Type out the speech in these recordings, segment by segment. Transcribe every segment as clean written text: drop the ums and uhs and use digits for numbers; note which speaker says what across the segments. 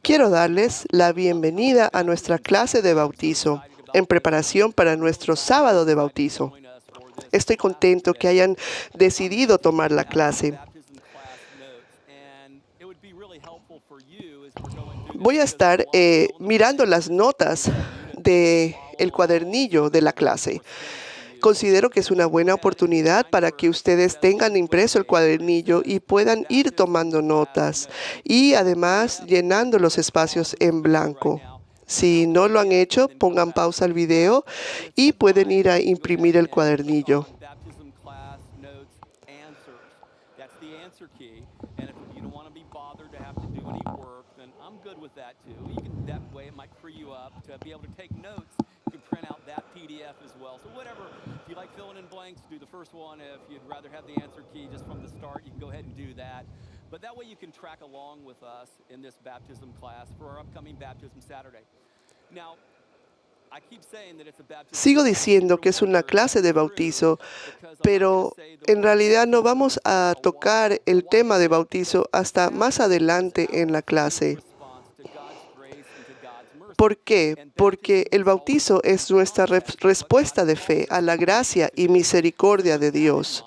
Speaker 1: Quiero darles la bienvenida a nuestra clase de bautizo en preparación para nuestro sábado de bautizo. Estoy contento que hayan decidido tomar la clase. Voy a estar mirando las notas del cuadernillo de la clase. Considero que es una buena oportunidad para que ustedes tengan impreso el cuadernillo y puedan ir tomando notas y además llenando los espacios en blanco. Si no lo han hecho, pongan pausa al video y pueden ir a imprimir el cuadernillo.
Speaker 2: But that way you can track along with us in this baptism class for our upcoming baptism Saturday. Now, I keep saying that it's a baptism.
Speaker 1: Sigo diciendo que es una clase de bautizo, pero en realidad no vamos a tocar el tema de bautizo hasta más adelante en la clase. ¿Por qué? Porque el bautizo es nuestra respuesta de fe a la gracia y misericordia de Dios.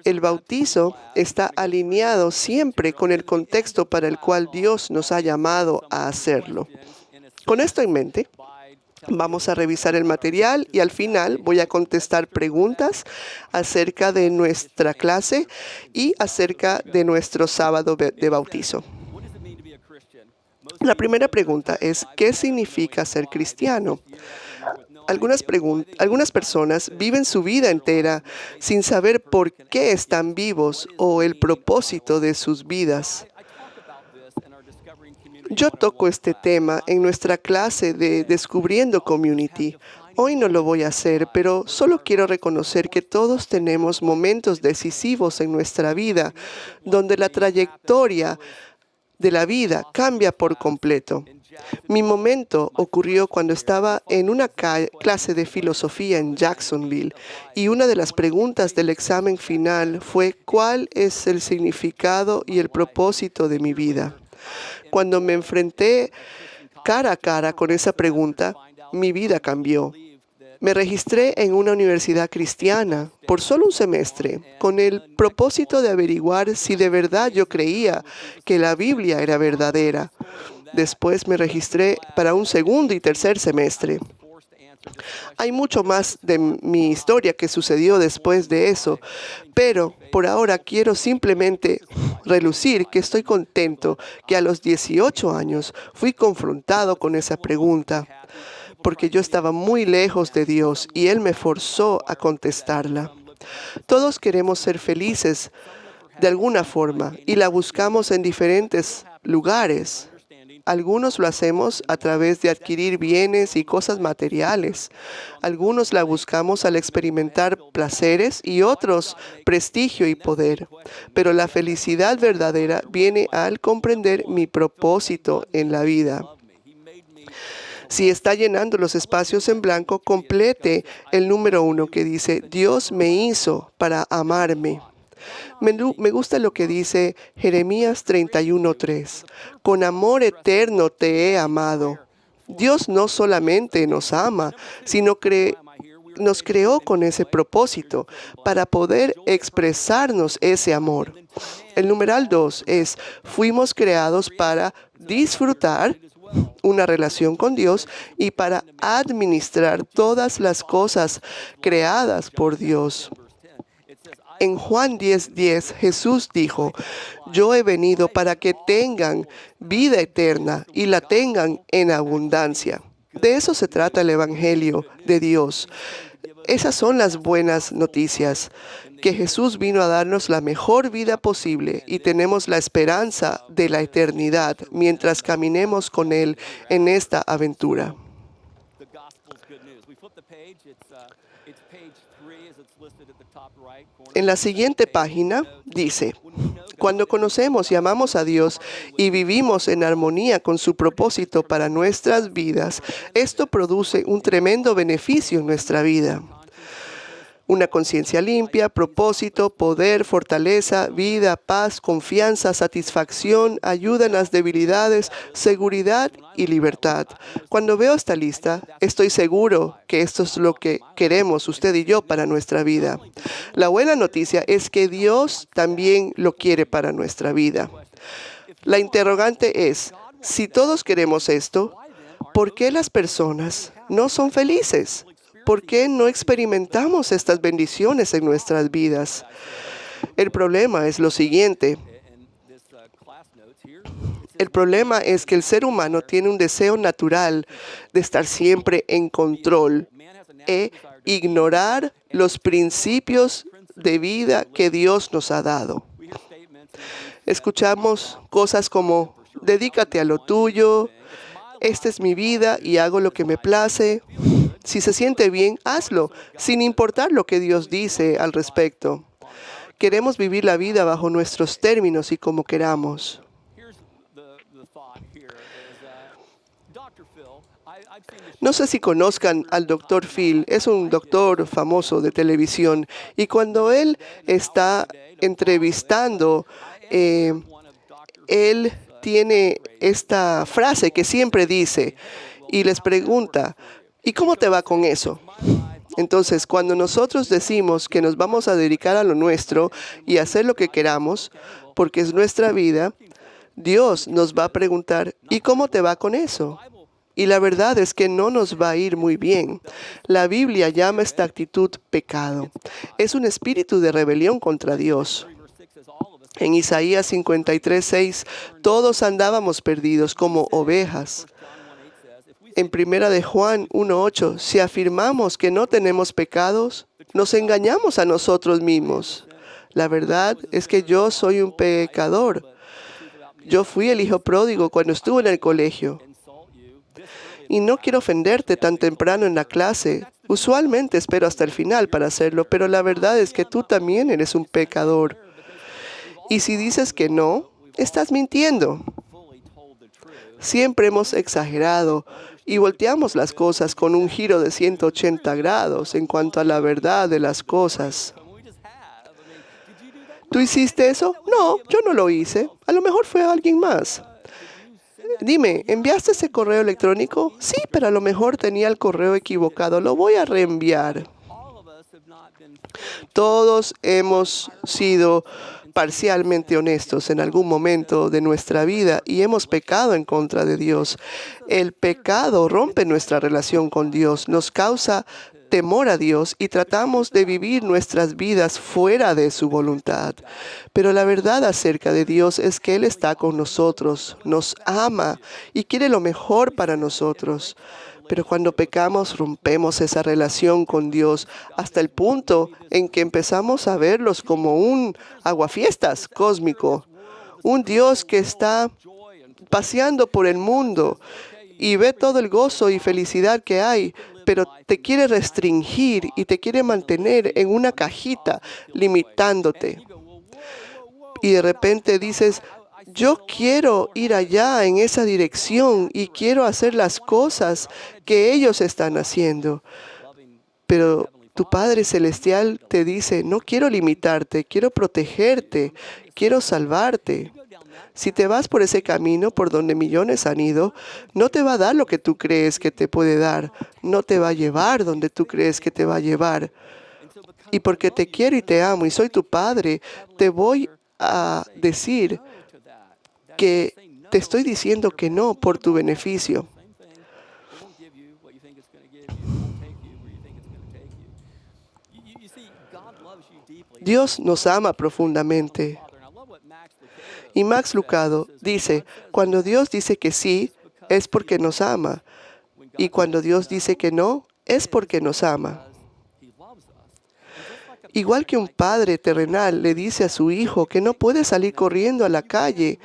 Speaker 1: El bautizo está alineado siempre con el contexto para el cual Dios nos ha llamado a hacerlo. Con esto en mente, vamos a revisar el material y al final voy a contestar preguntas acerca de nuestra clase y acerca de nuestro sábado de bautizo. La primera pregunta es, ¿qué significa ser cristiano? Algunas personas viven su vida entera sin saber por qué están vivos o el propósito de sus vidas. Yo toco este tema en nuestra clase de Descubriendo Community. Hoy no lo voy a hacer, pero solo quiero reconocer que todos tenemos momentos decisivos en nuestra vida donde la trayectoria de la vida cambia por completo. Mi momento ocurrió cuando estaba en una clase de filosofía en Jacksonville y una de las preguntas del examen final fue ¿cuál es el significado y el propósito de mi vida? Cuando me enfrenté cara a cara con esa pregunta, mi vida cambió. Me registré en una universidad cristiana por solo un semestre con el propósito de averiguar si de verdad yo creía que la Biblia era verdadera. Después me registré para un segundo y tercer semestre. Hay mucho más de mi historia que sucedió después de eso, pero por ahora quiero simplemente relucir que estoy contento que a los 18 años fui confrontado con esa pregunta, porque yo estaba muy lejos de Dios y Él me forzó a contestarla. Todos queremos ser felices de alguna forma y la buscamos en diferentes lugares. Algunos lo hacemos a través de adquirir bienes y cosas materiales. Algunos la buscamos al experimentar placeres y otros prestigio y poder. Pero la felicidad verdadera viene al comprender mi propósito en la vida. Si está llenando los espacios en blanco, complete el número 1 que dice, Dios me hizo para amarme. Me gusta lo que dice Jeremías 31:3. Con amor eterno te he amado. Dios no solamente nos ama, sino que nos creó con ese propósito para poder expresarnos ese amor. El numeral 2 es, fuimos creados para disfrutar una relación con Dios y para administrar todas las cosas creadas por Dios. En Juan 10:10, Jesús dijo, yo he venido para que tengan vida eterna y la tengan en abundancia. De eso se trata el Evangelio de Dios. Esas son las buenas noticias, que Jesús vino a darnos la mejor vida posible y tenemos la esperanza de la eternidad mientras caminemos con Él en esta aventura. En la siguiente página dice, cuando conocemos y amamos a Dios y vivimos en armonía con su propósito para nuestras vidas, esto produce un tremendo beneficio en nuestra vida. Una conciencia limpia, propósito, poder, fortaleza, vida, paz, confianza, satisfacción, ayuda en las debilidades, seguridad y libertad. Cuando veo esta lista, estoy seguro que esto es lo que queremos usted y yo para nuestra vida. La buena noticia es que Dios también lo quiere para nuestra vida. La interrogante es, si todos queremos esto, ¿por qué las personas no son felices? ¿Por qué no experimentamos estas bendiciones en nuestras vidas? El problema es lo siguiente. El problema es que el ser humano tiene un deseo natural de estar siempre en control e ignorar los principios de vida que Dios nos ha dado. Escuchamos cosas como, dedícate a lo tuyo, esta es mi vida y hago lo que me place. Si se siente bien, hazlo, sin importar lo que Dios dice al respecto. Queremos vivir la vida bajo nuestros términos y como queramos. No sé si conozcan al Dr. Phil, es un doctor famoso de televisión, y cuando él está entrevistando, él tiene esta frase que siempre dice y les pregunta, ¿y cómo te va con eso? Entonces, cuando nosotros decimos que nos vamos a dedicar a lo nuestro y hacer lo que queramos, porque es nuestra vida, Dios nos va a preguntar, ¿y cómo te va con eso? Y la verdad es que no nos va a ir muy bien. La Biblia llama esta actitud pecado. Es un espíritu de rebelión contra Dios. En Isaías 53:6, todos andábamos perdidos como ovejas. En 1 de Juan 1:8, si afirmamos que no tenemos pecados, nos engañamos a nosotros mismos. La verdad es que yo soy un pecador. Yo fui el hijo pródigo cuando estuve en el colegio. Y no quiero ofenderte tan temprano en la clase. Usualmente espero hasta el final para hacerlo, pero la verdad es que tú también eres un pecador. Y si dices que no, estás mintiendo. Siempre hemos exagerado y volteamos las cosas con un giro de 180 grados en cuanto a la verdad de las cosas. ¿Tú hiciste eso? No, yo no lo hice. A lo mejor fue alguien más. Dime, ¿enviaste ese correo electrónico? Sí, pero a lo mejor tenía el correo equivocado. Lo voy a reenviar. Todos hemos sido parcialmente honestos en algún momento de nuestra vida y hemos pecado en contra de Dios. El pecado rompe nuestra relación con Dios, nos causa temor a Dios y tratamos de vivir nuestras vidas fuera de su voluntad. Pero la verdad acerca de Dios es que Él está con nosotros, nos ama y quiere lo mejor para nosotros. Pero cuando pecamos, rompemos esa relación con Dios hasta el punto en que empezamos a verlos como un aguafiestas cósmico, un Dios que está paseando por el mundo y ve todo el gozo y felicidad que hay, pero te quiere restringir y te quiere mantener en una cajita, limitándote. Y de repente dices, yo quiero ir allá en esa dirección y quiero hacer las cosas que ellos están haciendo. Pero tu Padre Celestial te dice, no quiero limitarte, quiero protegerte, quiero salvarte. Si te vas por ese camino por donde millones han ido, no te va a dar lo que tú crees que te puede dar. No te va a llevar donde tú crees que te va a llevar. Y porque te quiero y te amo y soy tu Padre, te voy a decir que te estoy diciendo que no por tu beneficio. Dios nos ama profundamente. Y Max Lucado dice, cuando Dios dice que sí, es porque nos ama. Y cuando Dios dice que no, es porque nos ama. Igual que un padre terrenal le dice a su hijo que no puede salir corriendo a la calle,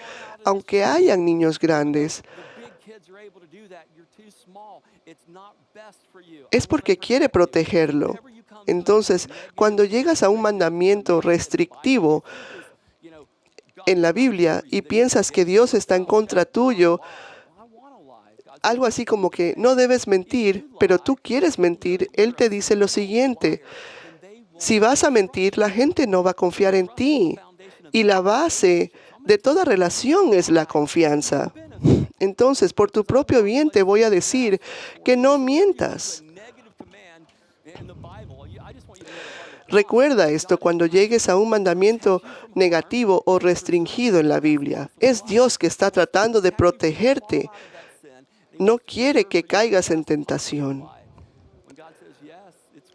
Speaker 1: aunque hayan niños grandes, es porque quiere protegerlo. Entonces, cuando llegas a un mandamiento restrictivo en la Biblia y piensas que Dios está en contra tuyo, algo así como que no debes mentir, pero tú quieres mentir, Él te dice lo siguiente: Si vas a mentir, la gente no va a confiar en ti. Y la base de toda relación es la confianza. Entonces, por tu propio bien te voy a decir que no mientas. Recuerda esto cuando llegues a un mandamiento negativo o restringido en la Biblia. Es Dios que está tratando de protegerte. No quiere que caigas en tentación.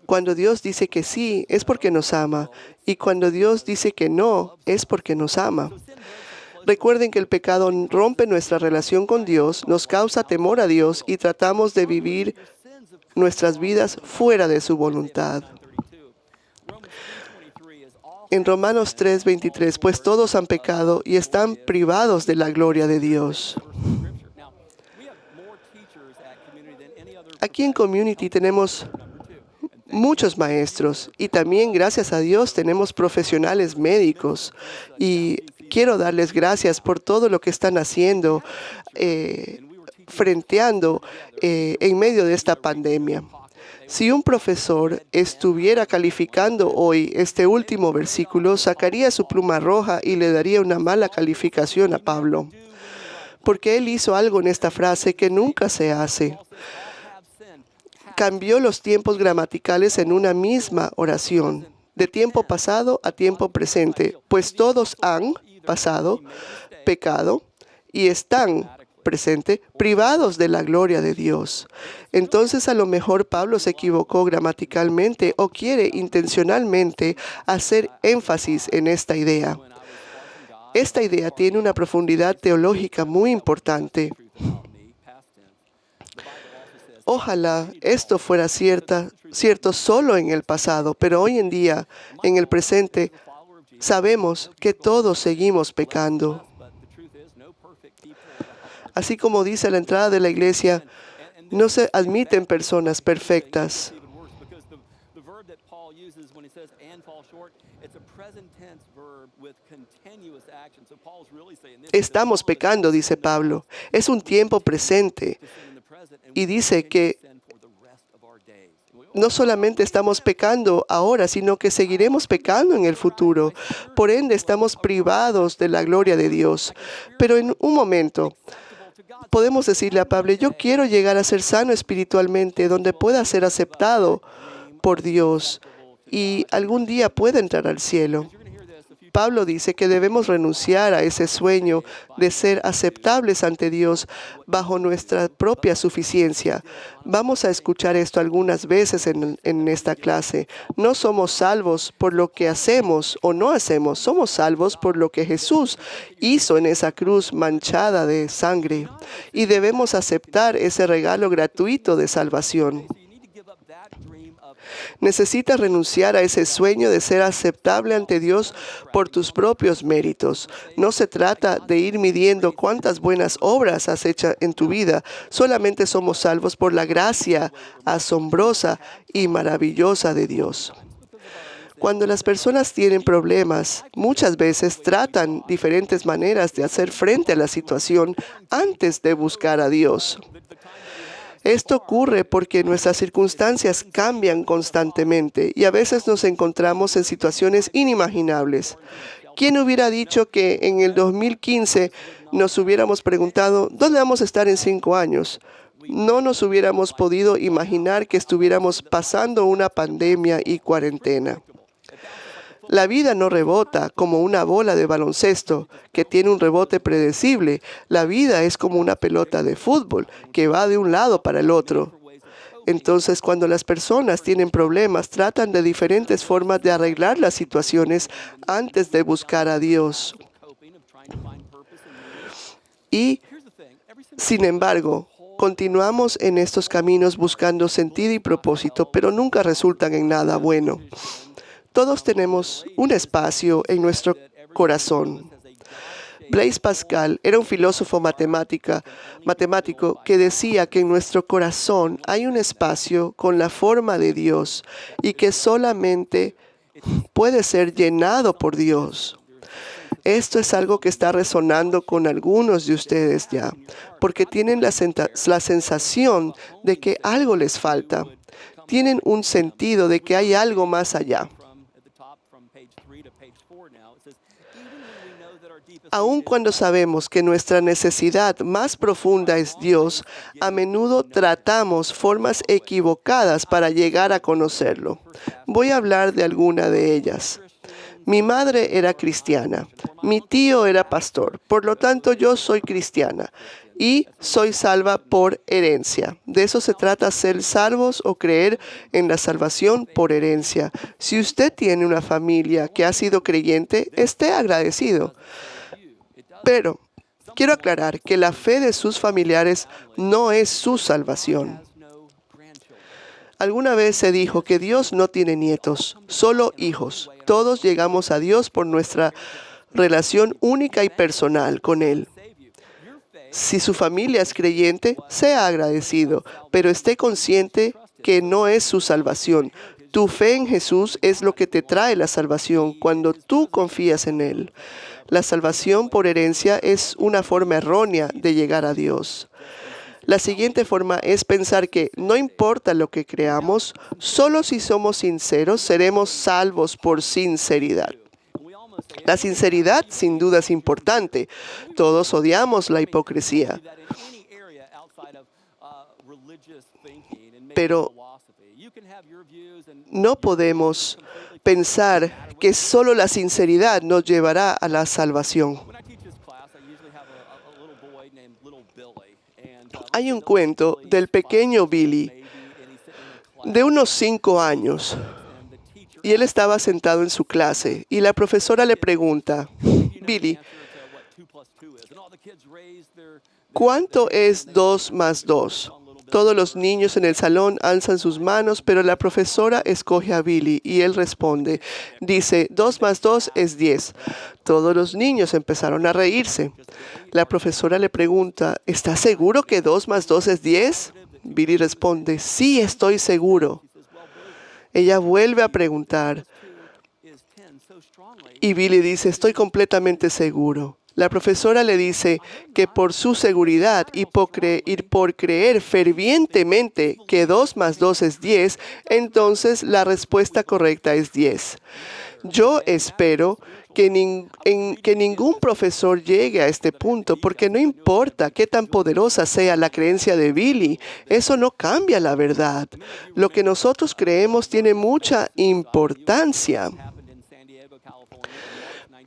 Speaker 1: Cuando Dios dice que sí, es porque nos ama. Y cuando Dios dice que no, es porque nos ama. Recuerden que el pecado rompe nuestra relación con Dios, nos causa temor a Dios y tratamos de vivir nuestras vidas fuera de su voluntad. En Romanos 3:23, pues todos han pecado y están privados de la gloria de Dios. Aquí en Community tenemos muchos maestros y también, gracias a Dios, tenemos profesionales médicos. Y quiero darles gracias por todo lo que están haciendo, frenteando en medio de esta pandemia. Si un profesor estuviera calificando hoy este último versículo, sacaría su pluma roja y le daría una mala calificación a Pablo, porque él hizo algo en esta frase que nunca se hace. Cambió los tiempos gramaticales en una misma oración, de tiempo pasado a tiempo presente, pues todos han pasado, pecado, y están presente, privados de la gloria de Dios. Entonces a lo mejor Pablo se equivocó gramaticalmente o quiere intencionalmente hacer énfasis en esta idea. Esta idea tiene una profundidad teológica muy importante. Ojalá esto fuera cierto solo en el pasado, pero hoy en día, en el presente, sabemos que todos seguimos pecando. Así como dice la entrada de la iglesia, no se admiten personas perfectas. Estamos pecando, dice Pablo. Es un tiempo presente. Y dice que no solamente estamos pecando ahora, sino que seguiremos pecando en el futuro. Por ende, estamos privados de la gloria de Dios. Pero en un momento, podemos decirle a Pablo, yo quiero llegar a ser sano espiritualmente, donde pueda ser aceptado por Dios y algún día pueda entrar al cielo. Pablo dice que debemos renunciar a ese sueño de ser aceptables ante Dios bajo nuestra propia suficiencia. Vamos a escuchar esto algunas veces en esta clase. No somos salvos por lo que hacemos o no hacemos. Somos salvos por lo que Jesús hizo en esa cruz manchada de sangre. Y debemos aceptar ese regalo gratuito de salvación. Necesitas renunciar a ese sueño de ser aceptable ante Dios por tus propios méritos. No se trata de ir midiendo cuántas buenas obras has hecho en tu vida. Solamente somos salvos por la gracia asombrosa y maravillosa de Dios. Cuando las personas tienen problemas, muchas veces tratan diferentes maneras de hacer frente a la situación antes de buscar a Dios. Esto ocurre porque nuestras circunstancias cambian constantemente y a veces nos encontramos en situaciones inimaginables. ¿Quién hubiera dicho que en el 2015 nos hubiéramos preguntado dónde vamos a estar en 5 años? No nos hubiéramos podido imaginar que estuviéramos pasando una pandemia y cuarentena. La vida no rebota como una bola de baloncesto que tiene un rebote predecible. La vida es como una pelota de fútbol que va de un lado para el otro. Entonces, cuando las personas tienen problemas, tratan de diferentes formas de arreglar las situaciones antes de buscar a Dios. Y, sin embargo, continuamos en estos caminos buscando sentido y propósito, pero nunca resultan en nada bueno. Todos tenemos un espacio en nuestro corazón. Blaise Pascal era un filósofo matemático que decía que en nuestro corazón hay un espacio con la forma de Dios y que solamente puede ser llenado por Dios. Esto es algo que está resonando con algunos de ustedes ya, porque tienen la sensación de que algo les falta. Tienen un sentido de que hay algo más allá. Aun cuando sabemos que nuestra necesidad más profunda es Dios, a menudo tratamos formas equivocadas para llegar a conocerlo. Voy a hablar de alguna de ellas. Mi madre era cristiana, mi tío era pastor, por lo tanto yo soy cristiana y soy salva por herencia. De eso se trata, ser salvos o creer en la salvación por herencia. Si usted tiene una familia que ha sido creyente, esté agradecido. Pero quiero aclarar que la fe de sus familiares no es su salvación. Alguna vez se dijo que Dios no tiene nietos, solo hijos. Todos llegamos a Dios por nuestra relación única y personal con Él. Si su familia es creyente, sea agradecido, pero esté consciente que no es su salvación. Tu fe en Jesús es lo que te trae la salvación cuando tú confías en Él. La salvación por herencia es una forma errónea de llegar a Dios. La siguiente forma es pensar que no importa lo que creamos, solo si somos sinceros seremos salvos por sinceridad. La sinceridad sin duda es importante. Todos odiamos la hipocresía. Pero no podemos pensar que solo la sinceridad nos llevará a la salvación. Hay un cuento del pequeño Billy, de unos 5 años, y él estaba sentado en su clase, y la profesora le pregunta, Billy, ¿cuánto es 2 más 2? Todos los niños en el salón alzan sus manos, pero la profesora escoge a Billy y él responde. Dice, 2 más 2 es 10. Todos los niños empezaron a reírse. La profesora le pregunta, ¿estás seguro que 2 más 2 es 10? Billy responde, sí, estoy seguro. Ella vuelve a preguntar y Billy dice, estoy completamente seguro. La profesora le dice que por su seguridad y por creer fervientemente que 2 más 2 es 10, entonces la respuesta correcta es 10. Yo espero que ningún profesor llegue a este punto, porque no importa qué tan poderosa sea la creencia de Billy, eso no cambia la verdad. Lo que nosotros creemos tiene mucha importancia.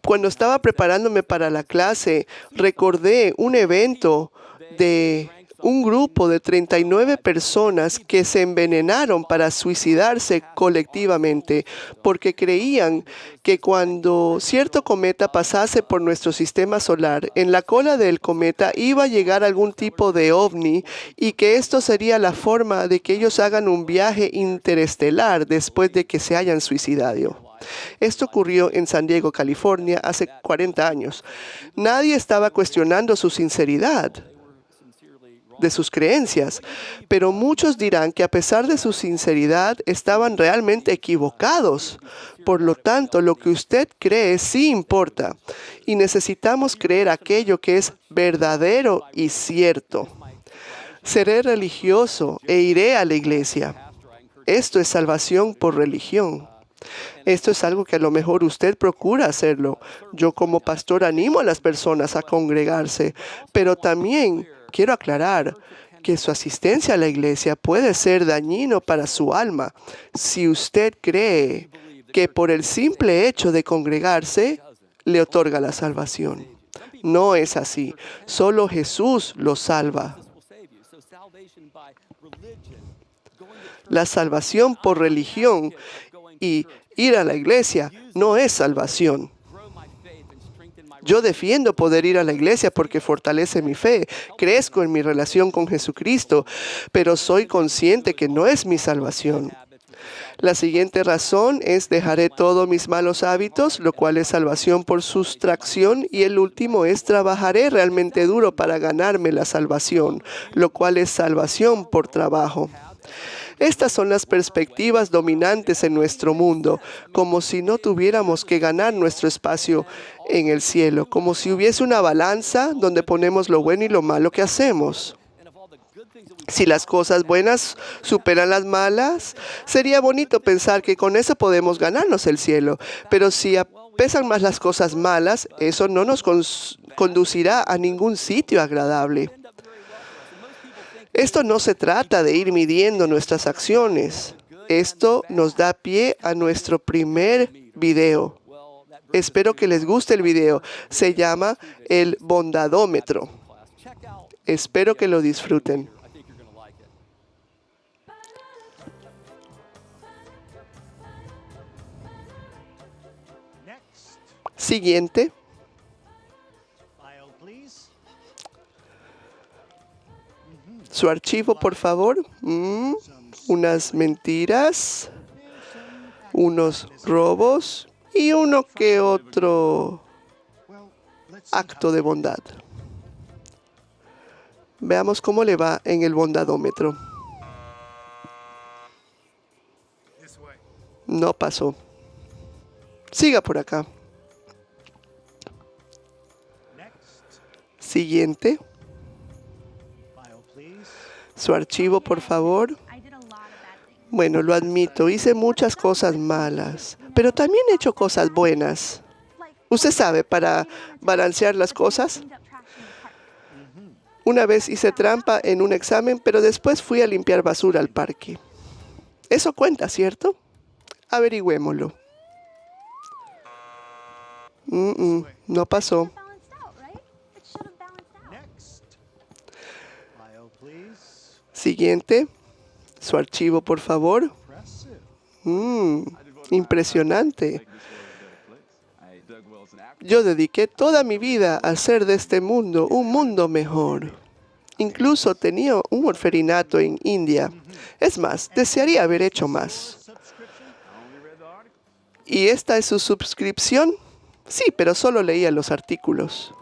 Speaker 1: Cuando estaba preparándome para la clase, recordé un evento de un grupo de 39 personas que se envenenaron para suicidarse colectivamente porque creían que cuando cierto cometa pasase por nuestro sistema solar, en la cola del cometa iba a llegar algún tipo de ovni y que esto sería la forma de que ellos hagan un viaje interestelar después de que se hayan suicidado. Esto ocurrió en San Diego, California, hace 40 años. Nadie estaba cuestionando su sinceridad de sus creencias, pero muchos dirán que a pesar de su sinceridad, estaban realmente equivocados. Por lo tanto, lo que usted cree sí importa, y necesitamos creer aquello que es verdadero y cierto. Seré religioso e iré a la iglesia. Esto es salvación por religión. Esto es algo que a lo mejor usted procura hacerlo. Yo como pastor animo a las personas a congregarse, pero también quiero aclarar que su asistencia a la iglesia puede ser dañino para su alma si usted cree que por el simple hecho de congregarse le otorga la salvación. No es así. Solo Jesús lo salva. La salvación por religión y ir a la iglesia no es salvación. Yo defiendo poder ir a la iglesia porque fortalece mi fe, crezco en mi relación con Jesucristo, pero soy consciente que no es mi salvación. La siguiente razón es dejaré todos mis malos hábitos, lo cual es salvación por sustracción, y el último es trabajaré realmente duro para ganarme la salvación, lo cual es salvación por trabajo. Estas son las perspectivas dominantes en nuestro mundo, como si no tuviéramos que ganar nuestro espacio en el cielo, como si hubiese una balanza donde ponemos lo bueno y lo malo que hacemos. Si las cosas buenas superan las malas, sería bonito pensar que con eso podemos ganarnos el cielo, pero si pesan más las cosas malas, eso no nos conducirá a ningún sitio agradable. Esto no se trata de ir midiendo nuestras acciones. Esto nos da pie a nuestro primer video. Espero que les guste el video. Se llama el bondadómetro. Espero que lo disfruten. Siguiente. Su archivo, por favor. Unas mentiras, unos robos y uno que otro acto de bondad. Veamos cómo le va en el bondadómetro. No pasó. Siga por acá. Siguiente. Su archivo, por favor. Bueno, lo admito, hice muchas cosas malas, pero también he hecho cosas buenas. Usted sabe, para balancear las cosas. Una vez hice trampa en un examen, pero después fui a limpiar basura al parque. Eso cuenta, ¿cierto? Averigüémoslo. No pasó. Siguiente. Su archivo, por favor. Impresionante. Yo dediqué toda mi vida a hacer de este mundo un mundo mejor. Incluso tenía un orferinato en India. Es más, desearía haber hecho más. ¿Y esta es su suscripción? Sí, pero solo leía los artículos.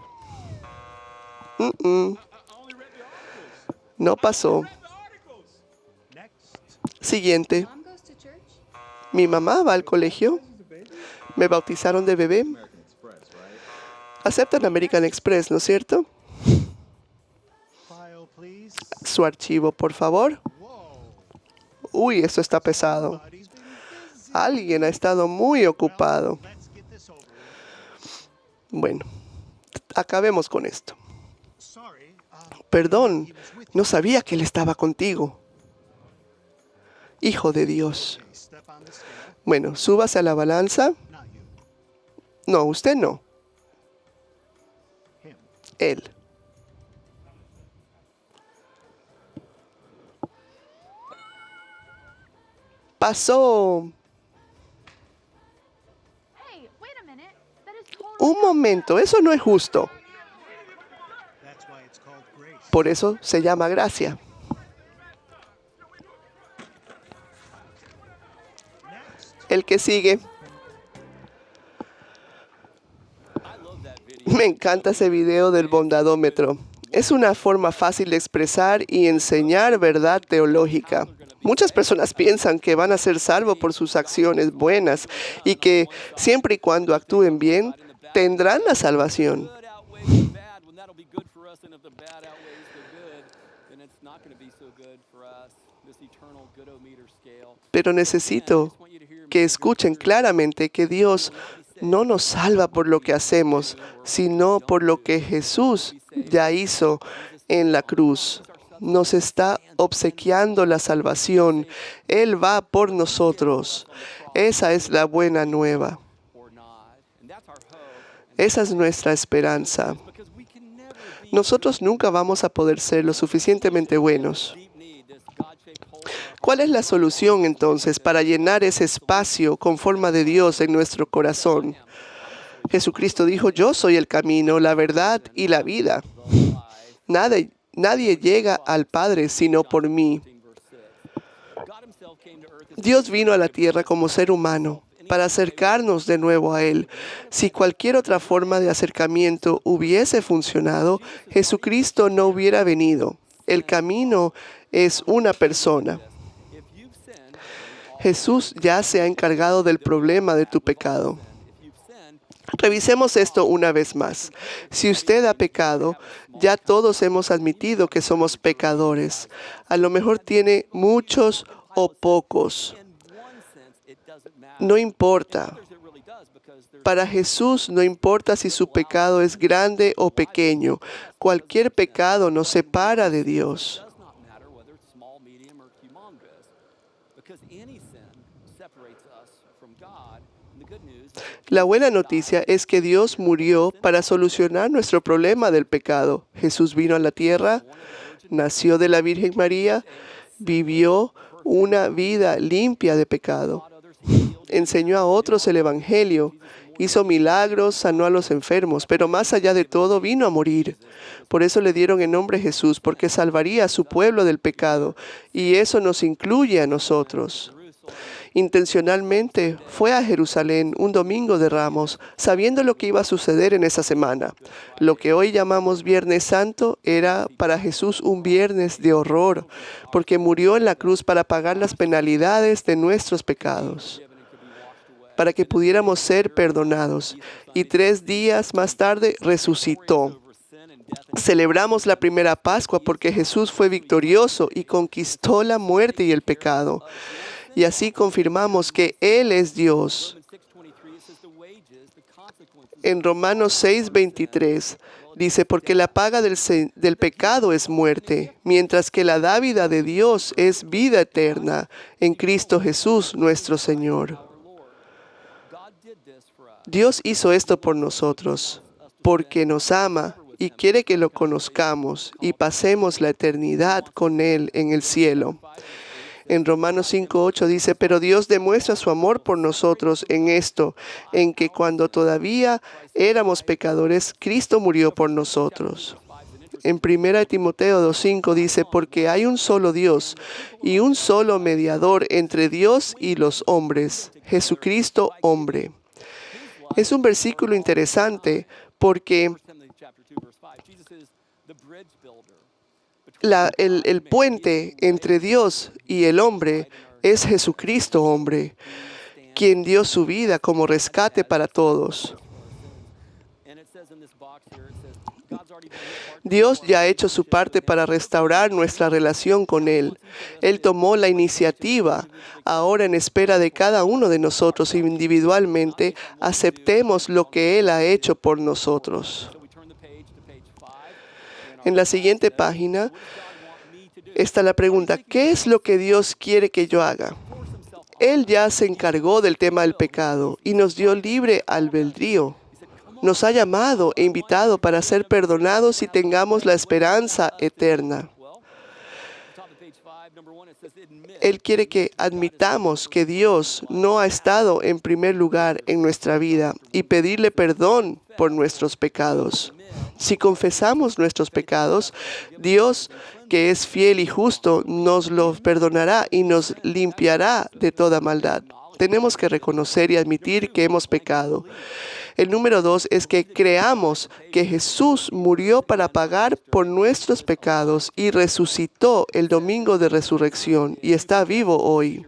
Speaker 1: No pasó. Siguiente. Mi mamá va al colegio. Me bautizaron de bebé. Aceptan American Express, ¿no es cierto? Su archivo, por favor. Uy, esto está pesado. Alguien ha estado muy ocupado. Bueno, acabemos con esto. Perdón, no sabía que él estaba contigo. Hijo de Dios. Bueno, súbase a la balanza. No, usted no. Él. Pasó. Un momento, eso no es justo. Por eso se llama gracia. El que sigue. Me encanta ese video del bondadómetro. Es una forma fácil de expresar y enseñar verdad teológica. Muchas personas piensan que van a ser salvos por sus acciones buenas y que siempre y cuando actúen bien, tendrán la salvación. Pero necesito que escuchen claramente que Dios no nos salva por lo que hacemos, sino por lo que Jesús ya hizo en la cruz. Nos está obsequiando la salvación. Él va por nosotros. Esa es la buena nueva. Esa es nuestra esperanza. Nosotros nunca vamos a poder ser lo suficientemente buenos. ¿Cuál es la solución entonces para llenar ese espacio con forma de Dios en nuestro corazón? Jesucristo dijo, yo soy el camino, la verdad y la vida. Nadie llega al Padre sino por mí. Dios vino a la tierra como ser humano para acercarnos de nuevo a Él. Si cualquier otra forma de acercamiento hubiese funcionado, Jesucristo no hubiera venido. El camino es una persona. Jesús ya se ha encargado del problema de tu pecado. Revisemos esto una vez más. Si usted ha pecado, ya todos hemos admitido que somos pecadores. A lo mejor tiene muchos o pocos. No importa. Para Jesús no importa si su pecado es grande o pequeño. Cualquier pecado nos separa de Dios.
Speaker 2: It does not matter whether it's small, medium, or humongous, because any sin separates us from God. And the good news is that
Speaker 1: La buena noticia es que Dios murió para solucionar nuestro problema del pecado. Jesús vino a la tierra, nació de la Virgen María, vivió una vida limpia de pecado,
Speaker 2: taught others, he healed
Speaker 1: enseñó a otros el Evangelio, hizo milagros, sanó a los enfermos, pero más allá de todo vino a morir. Por eso le dieron el nombre Jesús, porque salvaría a su pueblo del pecado, y eso nos incluye a nosotros. Intencionalmente fue a Jerusalén un domingo de Ramos, sabiendo lo que iba a suceder en esa semana. Lo que hoy llamamos Viernes Santo era para Jesús un viernes de horror, porque murió en la cruz para pagar las penalidades de nuestros pecados, para que pudiéramos ser perdonados. Y 3 días más tarde resucitó. Celebramos la primera Pascua porque Jesús fue victorioso y conquistó la muerte y el pecado. Y así confirmamos que Él es Dios. En Romanos 6:23 dice, porque la paga del pecado es muerte, mientras que la dádiva de Dios es vida eterna en Cristo Jesús nuestro Señor. Dios hizo esto por nosotros, porque nos ama y quiere que lo conozcamos y pasemos la eternidad con Él en el cielo. En Romanos 5:8 dice, pero Dios demuestra su amor por nosotros en esto, en que cuando todavía éramos pecadores, Cristo murió por nosotros. En 1 Timoteo 2:5 dice, porque hay un solo Dios y un solo mediador entre Dios y los hombres, Jesucristo hombre. Es un versículo interesante porque el puente entre Dios y el hombre es Jesucristo hombre, quien dio su vida como rescate para todos. Dios ya ha hecho su parte para restaurar nuestra relación con Él. Él tomó la iniciativa. Ahora, en espera de cada uno de nosotros individualmente, aceptemos lo que Él ha hecho por nosotros. En la siguiente página está la pregunta, ¿qué es lo que Dios quiere que yo haga? Él ya se encargó del tema del pecado y nos dio libre albedrío. Nos ha llamado e invitado para ser perdonados y tengamos la esperanza eterna. Él quiere que admitamos que Dios no ha estado en primer lugar en nuestra vida y pedirle perdón por nuestros pecados. Si confesamos nuestros pecados, Dios, que es fiel y justo, nos los perdonará y nos limpiará de toda maldad. Tenemos que reconocer y admitir que hemos pecado. El número 2 es que creamos que Jesús murió para pagar por nuestros pecados y resucitó el domingo de resurrección y está vivo hoy.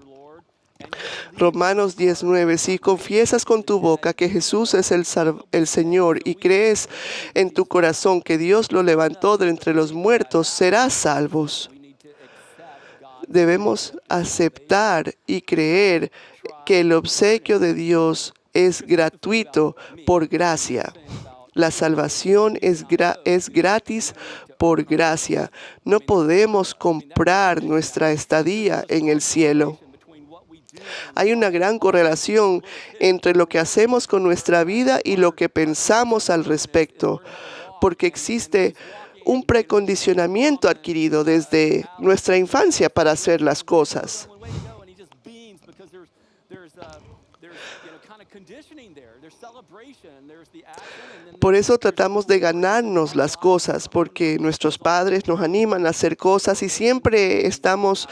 Speaker 1: Romanos 19, si confiesas con tu boca que Jesús es el Señor y crees en tu corazón que Dios lo levantó de entre los muertos, serás salvos. Debemos aceptar y creer que el obsequio de Dios es gratuito por gracia. La salvación es gratis por gracia. No podemos comprar nuestra estadía en el cielo. Hay una gran correlación entre lo que hacemos con nuestra vida y lo que pensamos al respecto, porque existe un precondicionamiento adquirido desde nuestra infancia para hacer las cosas. Por eso tratamos de ganarnos las cosas, porque nuestros padres nos animan a hacer cosas y siempre estamos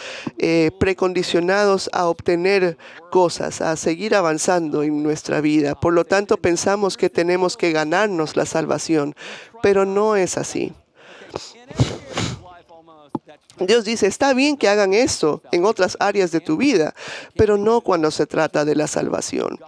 Speaker 1: precondicionados a obtener cosas, a seguir avanzando en nuestra vida. Por lo tanto, pensamos que tenemos que ganarnos la salvación, pero no es así. Dios dice, está bien que hagan esto en otras áreas de tu vida, pero no cuando se trata de la salvación.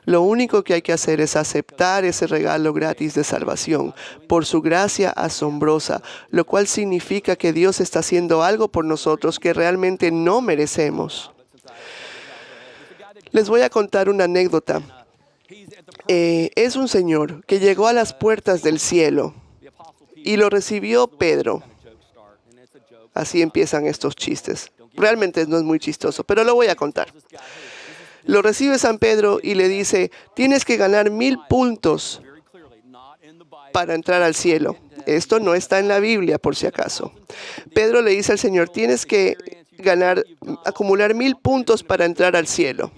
Speaker 1: Lo único que hay que hacer es aceptar ese regalo gratis de salvación por su gracia asombrosa, lo cual significa que Dios está haciendo algo por nosotros que realmente no merecemos. Les voy a contar una anécdota. Es un señor que llegó a las puertas del cielo y lo recibió Pedro. Así empiezan estos chistes. Realmente no es muy chistoso, pero lo voy a contar. Lo recibe San Pedro y le dice, tienes que ganar 1000 puntos para entrar al cielo. Esto no está en la Biblia, por si acaso. Pedro le dice al Señor, tienes que acumular 1000 puntos para entrar al cielo.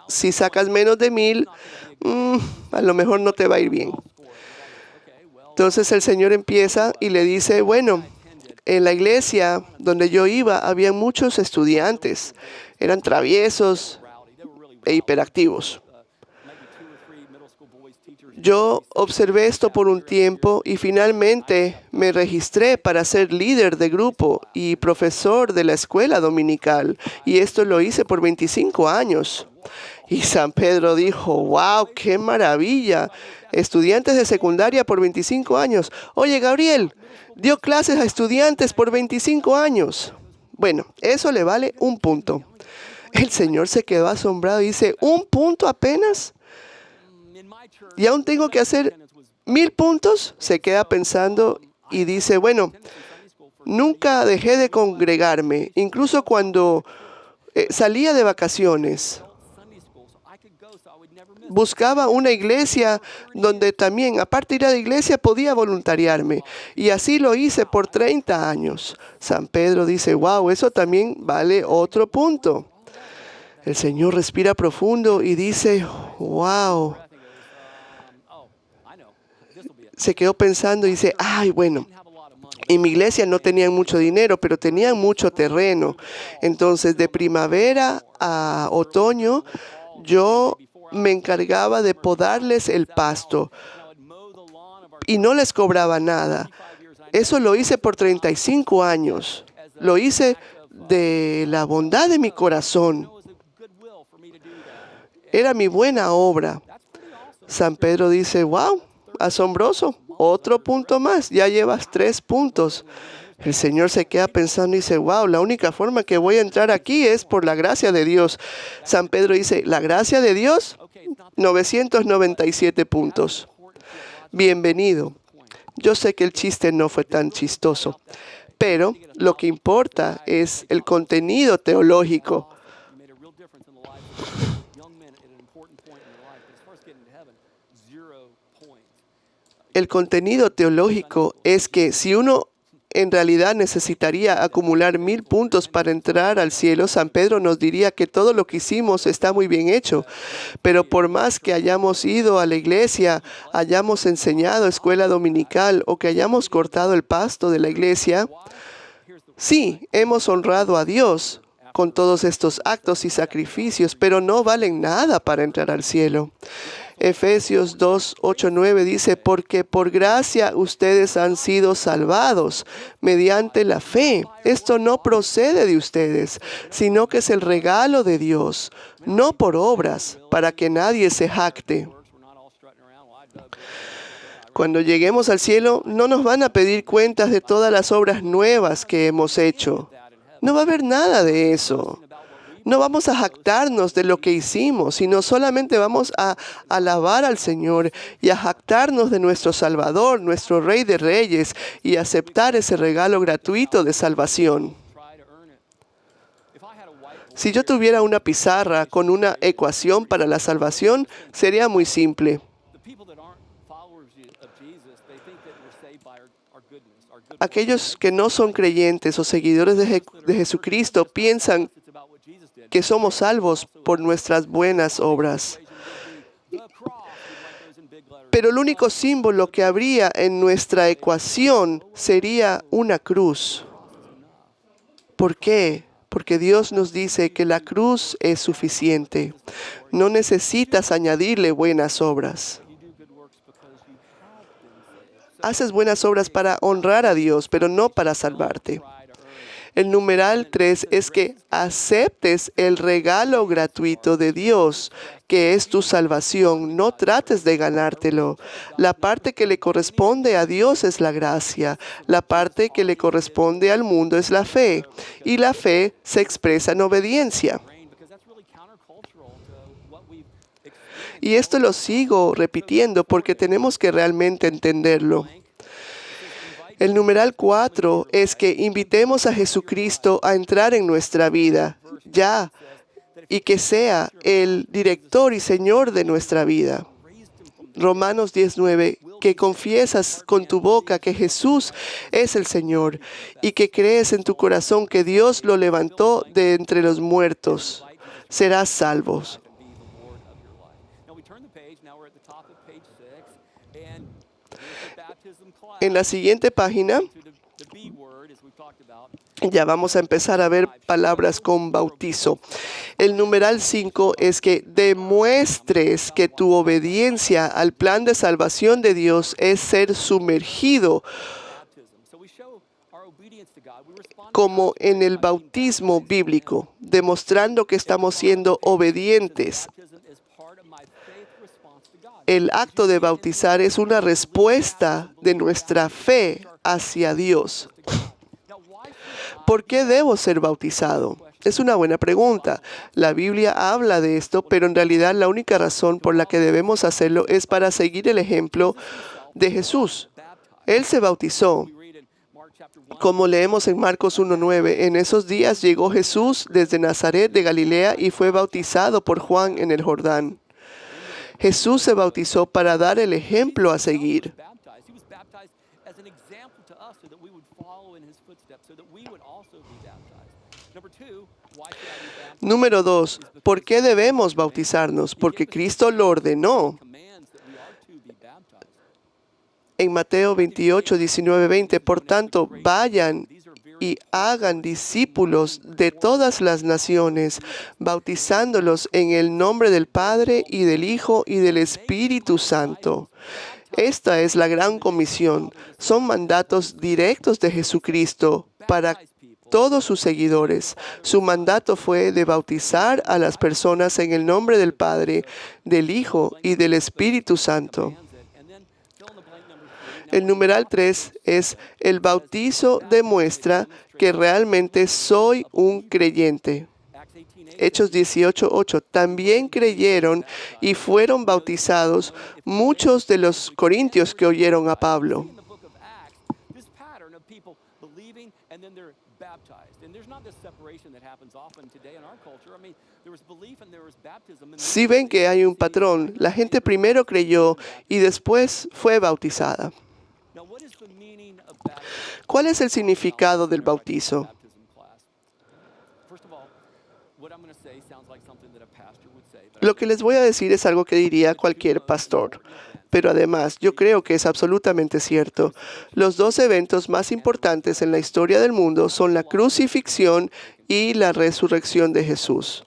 Speaker 1: Si sacas menos de 1000, a lo mejor no te va a ir bien. Entonces el Señor empieza y le dice, bueno, en la iglesia donde yo iba había muchos estudiantes. Eran traviesos e hiperactivos. Yo observé esto por un tiempo y finalmente me registré para ser líder de grupo y profesor de la escuela dominical. Y esto lo hice por 25 años. Y San Pedro dijo, wow, qué maravilla. Estudiantes de secundaria por 25 años. Oye, Gabriel, dio clases a estudiantes por 25 años. Bueno, eso le vale 1 punto. El Señor se quedó asombrado y dice, ¿1 punto apenas? ¿Y aún tengo que hacer 1000 puntos? Se queda pensando y dice, bueno, nunca dejé de congregarme, incluso cuando salía de vacaciones. Buscaba una iglesia donde también, aparte de ir a la iglesia, podía voluntariarme. Y así lo hice por 30 años. San Pedro dice, wow, eso también vale otro punto. El Señor respira profundo y dice, wow. Se quedó pensando y dice, ay, bueno, en mi iglesia no tenían mucho dinero, pero tenían mucho terreno. Entonces, de primavera a otoño, yo me encargaba de podarles el pasto y no les cobraba nada. Eso lo hice por 35 años. Lo hice de la bondad de mi corazón. Era mi buena obra. San Pedro dice, wow, asombroso, otro punto más, ya llevas 3 puntos. El Señor se queda pensando y dice, wow, la única forma que voy a entrar aquí es por la gracia de Dios. San Pedro dice, ¿la gracia de Dios? 997 puntos. Bienvenido. Yo sé que el chiste no fue tan chistoso, pero lo que importa es el contenido teológico. El contenido teológico es que si uno en realidad necesitaría acumular 1000 puntos para entrar al cielo, San Pedro nos diría que todo lo que hicimos está muy bien hecho. Pero por más que hayamos ido a la iglesia, hayamos enseñado escuela dominical o que hayamos cortado el pasto de la iglesia, sí, hemos honrado a Dios con todos estos actos y sacrificios, pero no valen nada para entrar al cielo. Efesios 2, 8, 9 dice, porque por gracia ustedes han sido salvados mediante la fe. Esto no procede de ustedes, sino que es el regalo de Dios, no por obras, para que nadie se jacte. Cuando lleguemos al cielo, no nos van a pedir cuentas de todas las obras nuevas que hemos hecho. No va a haber nada de eso. No vamos a jactarnos de lo que hicimos, sino solamente vamos a alabar al Señor y a jactarnos de nuestro Salvador, nuestro Rey de Reyes, y aceptar ese regalo gratuito de salvación. Si yo tuviera una pizarra con una ecuación para la salvación, sería muy simple. Aquellos que no son creyentes o seguidores de Jesucristo piensan que somos salvos por nuestras buenas obras. Pero el único símbolo que habría en nuestra ecuación sería una cruz. ¿Por qué? Porque Dios nos dice que la cruz es suficiente. No necesitas añadirle buenas obras. Haces buenas obras para honrar a Dios, pero no para salvarte. El numeral 3 es que aceptes el regalo gratuito de Dios, que es tu salvación. No trates de ganártelo. La parte que le corresponde a Dios es la gracia. La parte que le corresponde al mundo es la fe. Y la fe se expresa en obediencia. Y esto lo sigo repitiendo porque tenemos que realmente entenderlo. El numeral 4 es que invitemos a Jesucristo a entrar en nuestra vida, ya, y que sea el director y Señor de nuestra vida. Romanos 19, que confiesas con tu boca que Jesús es el Señor y que crees en tu corazón que Dios lo levantó de entre los muertos, serás salvos. En la siguiente página ya vamos a empezar a ver palabras con bautizo. El numeral 5 es que demuestres que tu obediencia al plan de salvación de Dios es ser sumergido como en el bautismo bíblico, demostrando que estamos siendo obedientes. El acto de bautizar es una respuesta de nuestra fe hacia Dios. ¿Por qué debo ser bautizado? Es una buena pregunta. La Biblia habla de esto, pero en realidad la única razón por la que debemos hacerlo es para seguir el ejemplo de Jesús. Él se bautizó. Como leemos en Marcos 1:9, en esos días llegó Jesús desde Nazaret de Galilea y fue bautizado por Juan en el Jordán. Jesús se bautizó para dar el ejemplo a seguir. Número 2. ¿Por qué debemos bautizarnos? Porque Cristo lo ordenó. En Mateo 28, 19, 20, por tanto, vayan y hagan discípulos de todas las naciones, bautizándolos en el nombre del Padre y del Hijo y del Espíritu Santo. Esta es la gran comisión. Son mandatos directos de Jesucristo para todos sus seguidores. Su mandato fue de bautizar a las personas en el nombre del Padre, del Hijo y del Espíritu Santo. El numeral 3 es el bautizo demuestra que realmente soy un creyente. Hechos 18:8. También creyeron y fueron bautizados muchos de los corintios que oyeron a Pablo. Si ven que hay un patrón, la gente primero creyó y después fue bautizada. ¿Cuál es el significado del bautizo? Lo que les voy a decir es algo que diría cualquier pastor, pero además yo creo que es absolutamente cierto. Los dos eventos más importantes en la historia del mundo son la crucifixión y la resurrección de Jesús.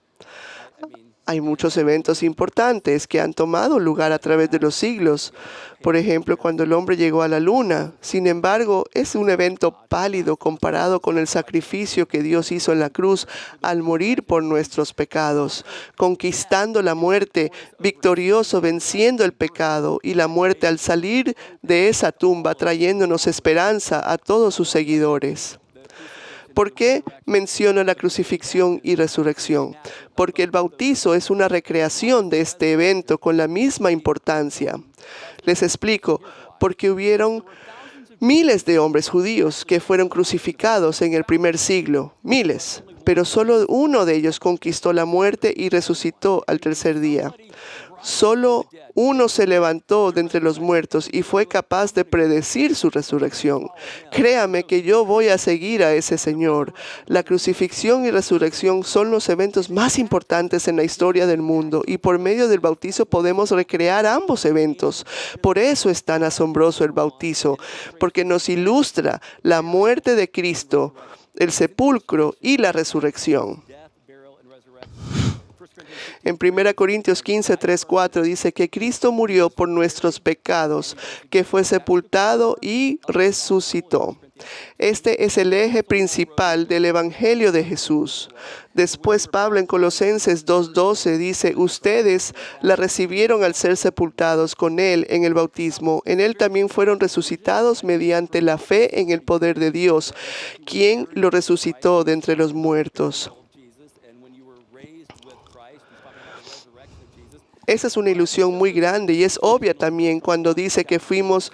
Speaker 1: Hay muchos eventos importantes que han tomado lugar a través de los siglos. Por ejemplo, cuando el hombre llegó a la luna. Sin embargo, es un evento pálido comparado con el sacrificio que Dios hizo en la cruz al morir por nuestros pecados, conquistando la muerte, victorioso, venciendo el pecado y la muerte al salir de esa tumba, trayéndonos esperanza a todos sus seguidores. ¿Por qué menciono la crucifixión y resurrección? Porque el bautizo es una recreación de este evento con la misma importancia. Les explico, porque hubieron miles de hombres judíos que fueron crucificados en el primer siglo, miles, pero solo uno de ellos conquistó la muerte y resucitó al tercer día. Solo uno se levantó de entre los muertos y fue capaz de predecir su resurrección. Créame que yo voy a seguir a ese Señor. La crucifixión y resurrección son los eventos más importantes en la historia del mundo y por medio del bautizo podemos recrear ambos eventos. Por eso es tan asombroso el bautizo, porque nos ilustra la muerte de Cristo, el sepulcro y la resurrección. En 1 Corintios 15, 3, 4 dice que Cristo murió por nuestros pecados, que fue sepultado y resucitó. Este es el eje principal del Evangelio de Jesús. Después Pablo en Colosenses 2:12 dice, ustedes la recibieron al ser sepultados con Él en el bautismo. En Él también fueron resucitados mediante la fe en el poder de Dios, quien lo resucitó de entre los muertos. Esa es una ilusión muy grande y es obvia también cuando dice que fuimos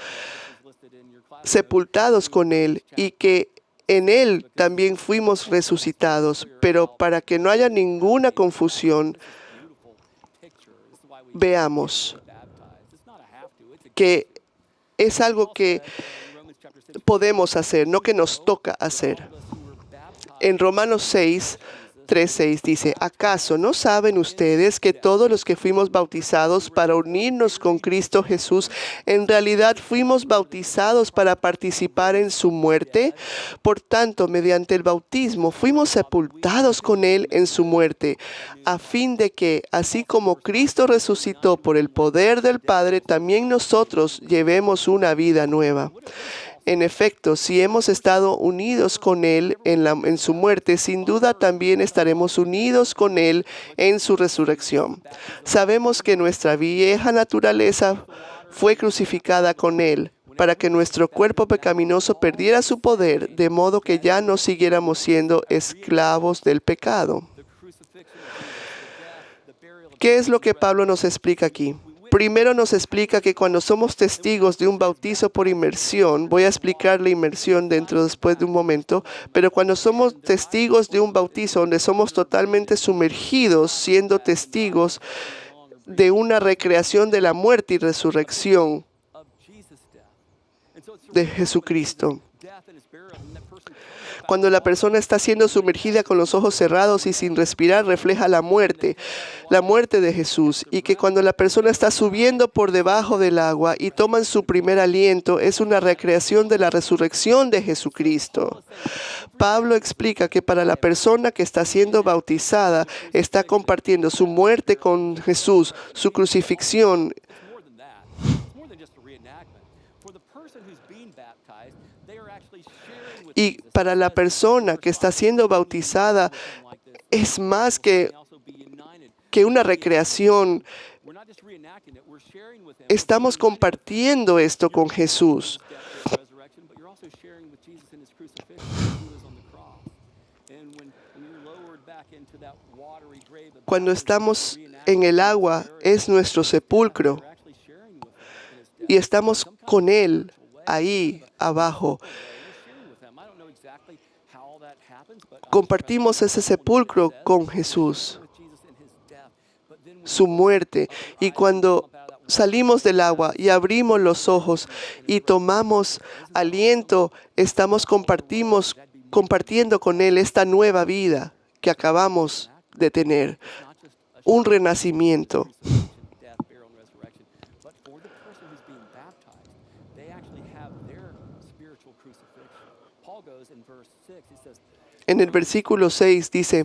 Speaker 1: sepultados con Él y que en Él también fuimos resucitados. Pero para que no haya ninguna confusión, veamos que es algo que podemos hacer, no que nos toca hacer. En Romanos 6, 3:6 dice, ¿acaso no saben ustedes que todos los que fuimos bautizados para unirnos con Cristo Jesús, en realidad fuimos bautizados para participar en su muerte? Por tanto, mediante el bautismo fuimos sepultados con Él en su muerte, a fin de que, así como Cristo resucitó por el poder del Padre, también nosotros llevemos una vida nueva. En efecto, si hemos estado unidos con Él en su muerte, sin duda también estaremos unidos con Él en su resurrección. Sabemos que nuestra vieja naturaleza fue crucificada con Él, para que nuestro cuerpo pecaminoso perdiera su poder, de modo que ya no siguiéramos siendo esclavos del pecado. ¿Qué es lo que Pablo nos explica aquí? Primero nos explica que cuando somos testigos de un bautizo por inmersión, voy a explicar la inmersión después de un momento, pero cuando somos testigos de un bautizo donde somos totalmente sumergidos, siendo testigos de una recreación de la muerte y resurrección de Jesucristo. Cuando la persona está siendo sumergida con los ojos cerrados y sin respirar, refleja la muerte de Jesús. Y que cuando la persona está subiendo por debajo del agua y toman su primer aliento, es una recreación de la resurrección de Jesucristo. Pablo explica que para la persona que está siendo bautizada, está compartiendo su muerte con Jesús, su crucifixión. Y para la persona que está siendo bautizada, es más que una recreación. Estamos compartiendo esto con Jesús. Cuando estamos en el agua, es nuestro sepulcro. Y estamos con Él ahí abajo. Compartimos ese sepulcro con Jesús, su muerte. Y cuando salimos del agua y abrimos los ojos y tomamos aliento, estamos compartiendo con Él esta nueva vida que acabamos de tener, un renacimiento. En el versículo 6 dice,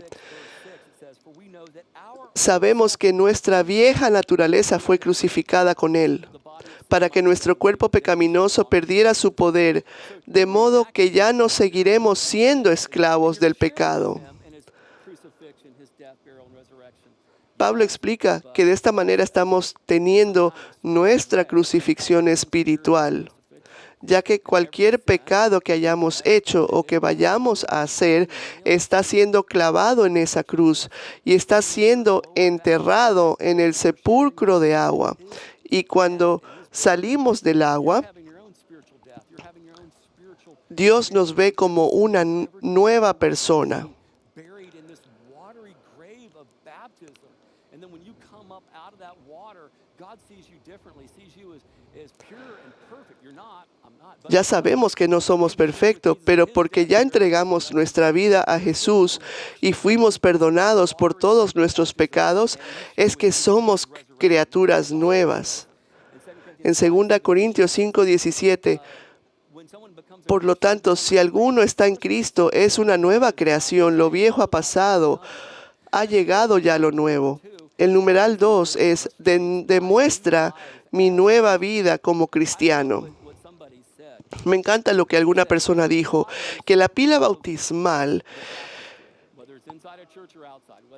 Speaker 1: sabemos que nuestra vieja naturaleza fue crucificada con Él, para que nuestro cuerpo pecaminoso perdiera su poder, de modo que ya no seguiremos siendo esclavos del pecado. Pablo explica que de esta manera estamos teniendo nuestra crucifixión espiritual, ya que cualquier pecado que hayamos hecho o que vayamos a hacer está siendo clavado en esa cruz y está siendo enterrado en el sepulcro de agua. Y cuando salimos del agua, Dios nos ve como una nueva persona. Ya sabemos que no somos perfectos, pero porque ya entregamos nuestra vida a Jesús y fuimos perdonados por todos nuestros pecados, es que somos criaturas nuevas. En 2 Corintios 5:17, por lo tanto, si alguno está en Cristo, es una nueva creación, lo viejo ha pasado, ha llegado ya lo nuevo. El numeral 2 es, demuestra mi nueva vida como cristiano. Me encanta lo que alguna persona dijo, que la pila bautismal,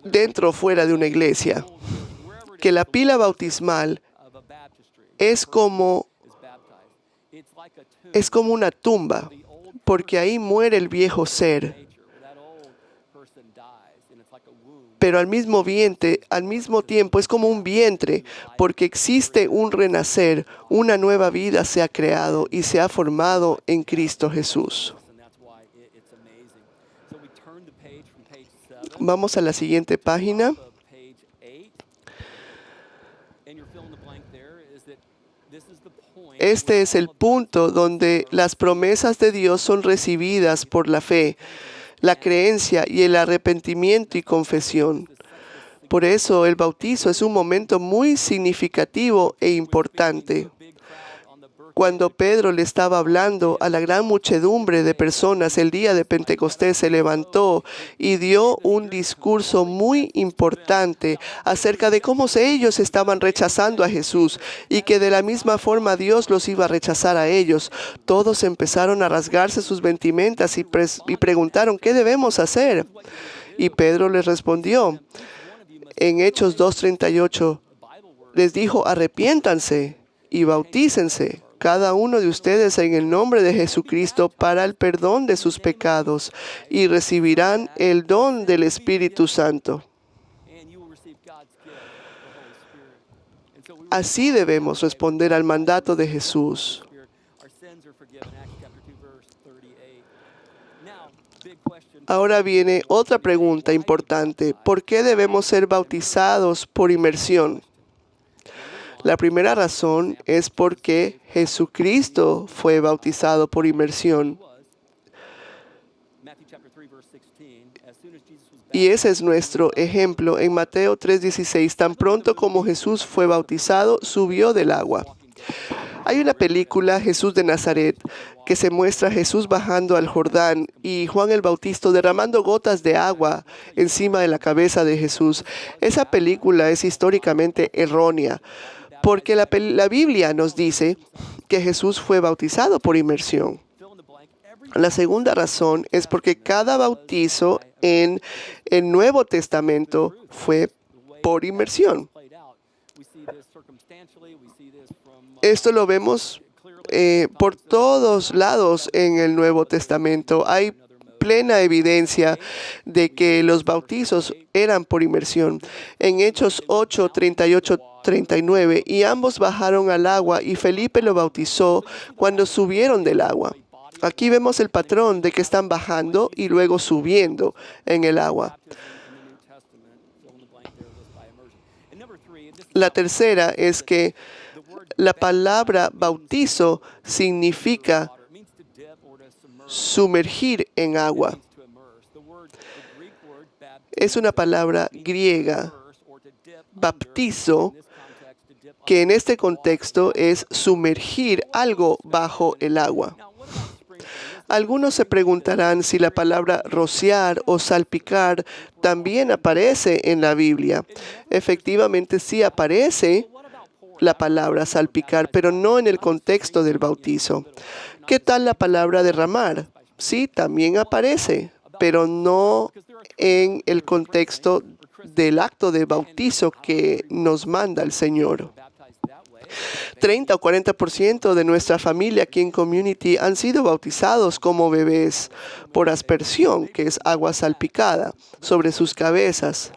Speaker 1: dentro o fuera de una iglesia, que la pila bautismal es como una tumba, porque ahí muere el viejo ser. pero al mismo tiempo es como un vientre, porque existe un renacer, una nueva vida se ha creado y se ha formado en Cristo Jesús.
Speaker 2: And that's why it's amazing. So we turn the page from page 7
Speaker 1: Vamos a la siguiente página.
Speaker 2: of page 8. And your fill in the blank there is that this is the point
Speaker 1: Este
Speaker 2: where
Speaker 1: es el
Speaker 2: all of
Speaker 1: punto donde las promesas de Dios son recibidas por la fe, la creencia y el arrepentimiento y confesión. Por eso el bautizo es un momento muy significativo e importante.
Speaker 2: the big crowd on the birthday
Speaker 1: Cuando Pedro le estaba hablando a la gran muchedumbre de personas el día de Pentecostés, se levantó y dio un discurso muy importante acerca de cómo ellos estaban rechazando a Jesús y que de la misma forma Dios los iba a rechazar a ellos. Todos empezaron a rasgarse sus vestimentas y preguntaron, ¿qué debemos hacer? Y Pedro les respondió, en Hechos 2:38, les dijo, arrepiéntanse y bautícense cada uno de ustedes en el nombre de Jesucristo para el perdón de sus pecados y recibirán el don del Espíritu Santo.
Speaker 2: and you will receive God's gift, the Holy Spirit. And so we
Speaker 1: Así debemos responder al mandato de Jesús.
Speaker 2: Spirit, our sins are forgiven. Acts chapter 2 verse 38. Now, big question.
Speaker 1: Ahora viene otra pregunta importante. ¿Por qué debemos ser bautizados por inmersión? La primera razón es porque Jesucristo fue bautizado por inmersión.
Speaker 2: Matthew chapter 3 verse 16. As soon as Jesus was
Speaker 1: Y ese es nuestro ejemplo en Mateo 3:16. Tan pronto como Jesús fue bautizado, subió del agua. Hay una película, Jesús de Nazaret, que se muestra a Jesús bajando al Jordán y Juan el Bautista derramando gotas de agua encima de la cabeza de Jesús. Esa película es históricamente errónea, porque la Biblia nos dice que Jesús fue bautizado por inmersión.
Speaker 2: fill in the blank, every
Speaker 1: La segunda razón es porque cada bautizo en el Nuevo Testamento fue por inmersión.
Speaker 2: played out. We see this circumstantially, we see this from
Speaker 1: Esto lo vemos por todos lados en el Nuevo Testamento. Hay plena evidencia de que los bautizos eran por inmersión. En Hechos 8, 38, 39, y ambos bajaron al agua y Felipe lo bautizó cuando subieron del agua. Aquí vemos el patrón de que están bajando y luego subiendo en el agua.
Speaker 2: baptism in the New Testament, fill in the blank there was by immersion. And number 3, and this is
Speaker 1: La tercera es que la palabra bautizo significa
Speaker 2: water. It means to dip or to submerge.
Speaker 1: sumergir en agua.
Speaker 2: Means to immerse. The Greek word baptizo
Speaker 1: Es una palabra griega,
Speaker 2: or to dip
Speaker 1: baptizo,
Speaker 2: in this context to dip
Speaker 1: que en este contexto es sumergir algo bajo el agua.
Speaker 2: Now, what about sprinkling?
Speaker 1: Algunos se preguntarán si la palabra rociar o salpicar también aparece en la Biblia. Efectivamente, sí aparece
Speaker 2: What about pouring?
Speaker 1: la palabra salpicar, pero no en el contexto del bautizo. ¿Qué tal la palabra derramar? Sí, también aparece, pero no en el contexto del acto de bautizo que nos manda el Señor.
Speaker 2: Baptized that way.
Speaker 1: 30 o 40% de nuestra familia aquí en Community han sido bautizados como bebés por aspersión, que es agua salpicada, sobre sus cabezas.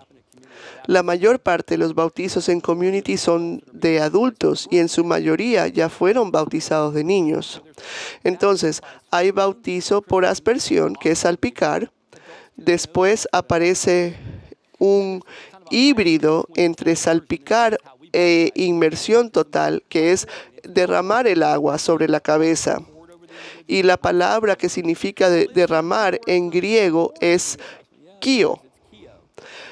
Speaker 1: La mayor parte de los bautizos en Community son de adultos y en su mayoría ya fueron bautizados de niños. Entonces, hay bautizo por aspersión, que es salpicar. Después aparece un híbrido entre salpicar e inmersión total, que es derramar el agua sobre la cabeza. Y la palabra que significa derramar en griego es kio,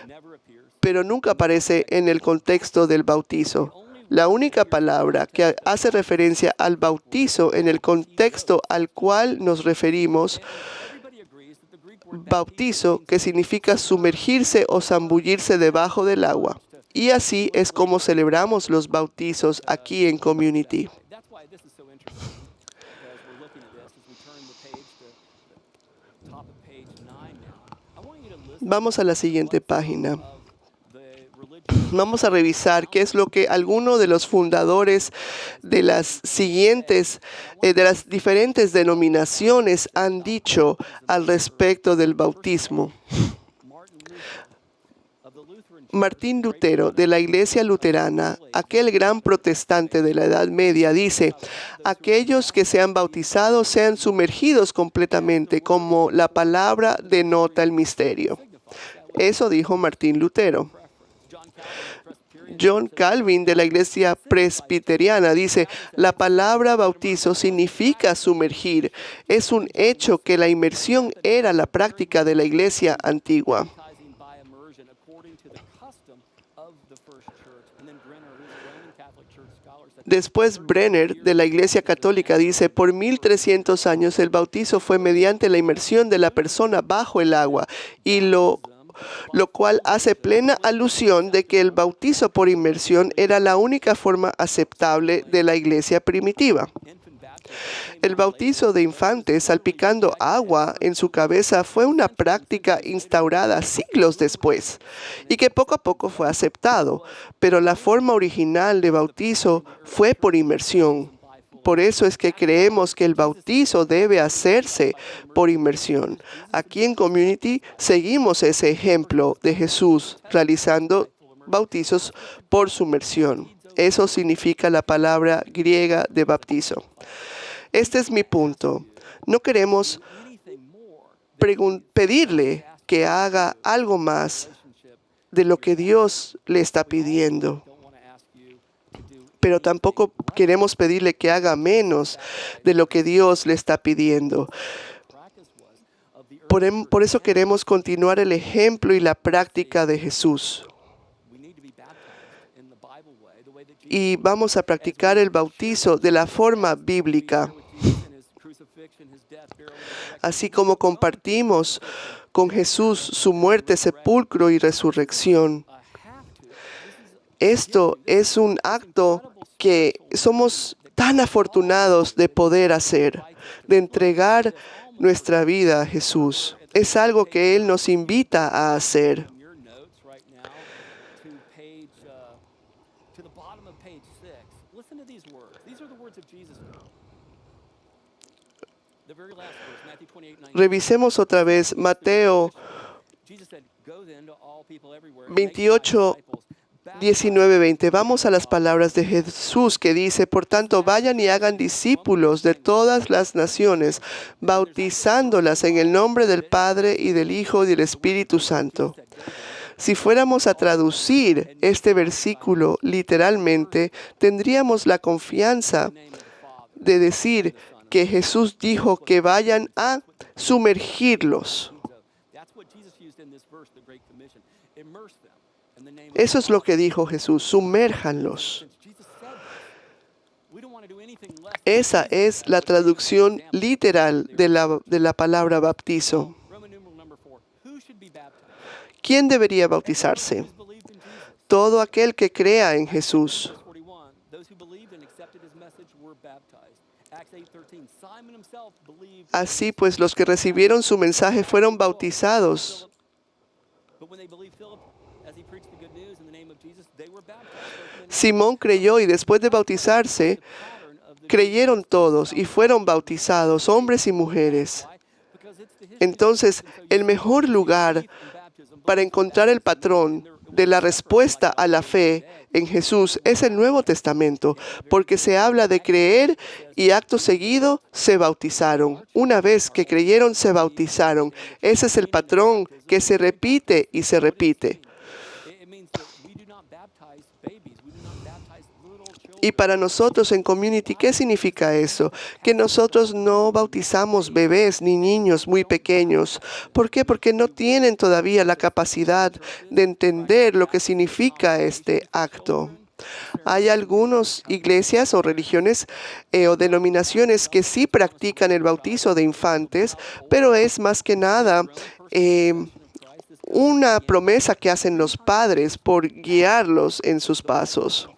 Speaker 2: Never appears.
Speaker 1: pero nunca aparece en el contexto del bautizo. La única palabra que hace referencia al bautizo en el contexto al cual nos referimos,
Speaker 2: Everybody agrees that the Greek word
Speaker 1: bautizo, que significa sumergirse o zambullirse debajo del agua. Y así es como celebramos los bautizos aquí en Community.
Speaker 2: That's why this is so interesting. As we're looking at this, as we turn the page to the top of page 9 now, I want you to listen
Speaker 1: Vamos a la siguiente página.
Speaker 2: of the religion.
Speaker 1: Vamos a revisar qué es lo que algunos de los fundadores de las de las diferentes denominaciones han dicho al respecto del bautismo.
Speaker 2: Martin Luther of the
Speaker 1: Martín Lutero, de la Iglesia Luterana, aquel gran protestante de la Edad Media, dice: aquellos que sean bautizados sean sumergidos completamente, como la palabra denota el misterio. Eso dijo Martín Lutero. John Calvin, de la Iglesia Presbiteriana, dice: la palabra bautizo significa sumergir. Es un hecho que la inmersión era la práctica de la Iglesia antigua. Después Brenner, de la Iglesia Católica, dice: por 1300 años el bautizo fue mediante la inmersión de la persona bajo el agua, y lo cual hace plena alusión de que el bautizo por inmersión era la única forma aceptable de la Iglesia primitiva. El bautizo de infantes salpicando agua en su cabeza fue una práctica instaurada siglos después y que poco a poco fue aceptado, pero la forma original de bautizo fue por inmersión. Por eso es que creemos que el bautizo debe hacerse por inmersión. Aquí en Community seguimos ese ejemplo de Jesús realizando bautizos por sumersión. Eso significa la palabra griega de bautizo. Este es mi punto. No queremos pedirle que haga algo más de lo que Dios le está pidiendo, pero tampoco queremos pedirle que haga menos de lo que Dios le está pidiendo. Por eso queremos continuar el ejemplo y la práctica de Jesús. Y vamos a practicar el bautizo de la forma bíblica. Así como compartimos con Jesús su muerte, sepulcro y resurrección. Esto es un acto que somos tan afortunados de poder hacer, de entregar nuestra vida a Jesús. Es algo que Él nos invita a hacer. Revisemos otra vez Mateo 28, 19, 20. Vamos a las palabras de Jesús que dice: por tanto, vayan y hagan discípulos de todas las naciones, bautizándolas en el nombre del Padre y del Hijo y del Espíritu Santo. Si fuéramos a traducir este versículo literalmente, tendríamos la confianza de decir que Jesús dijo que vayan a sumergirlos. Eso es lo que dijo Jesús: sumérjanlos. Esa es la traducción literal de la palabra bautizo. ¿Quién debería bautizarse? Todo aquel que crea en Jesús. Así pues, los que recibieron su mensaje fueron bautizados. Simón creyó y después de bautizarse, creyeron todos y fueron bautizados, hombres y mujeres. Entonces, el mejor lugar para encontrar el patrón de la respuesta a la fe en Jesús es el Nuevo Testamento, porque se habla de creer y acto seguido se bautizaron. Una vez que creyeron, se bautizaron. Ese es el patrón que se repite y se repite. Y para nosotros en Community, ¿qué significa eso? Que nosotros no bautizamos bebés ni niños muy pequeños. ¿Por qué? Porque no tienen todavía la capacidad de entender lo que significa este acto. Hay algunas iglesias o religiones o denominaciones que sí practican el bautizo de infantes, pero es más que nada una promesa que hacen los padres por guiarlos en sus pasos.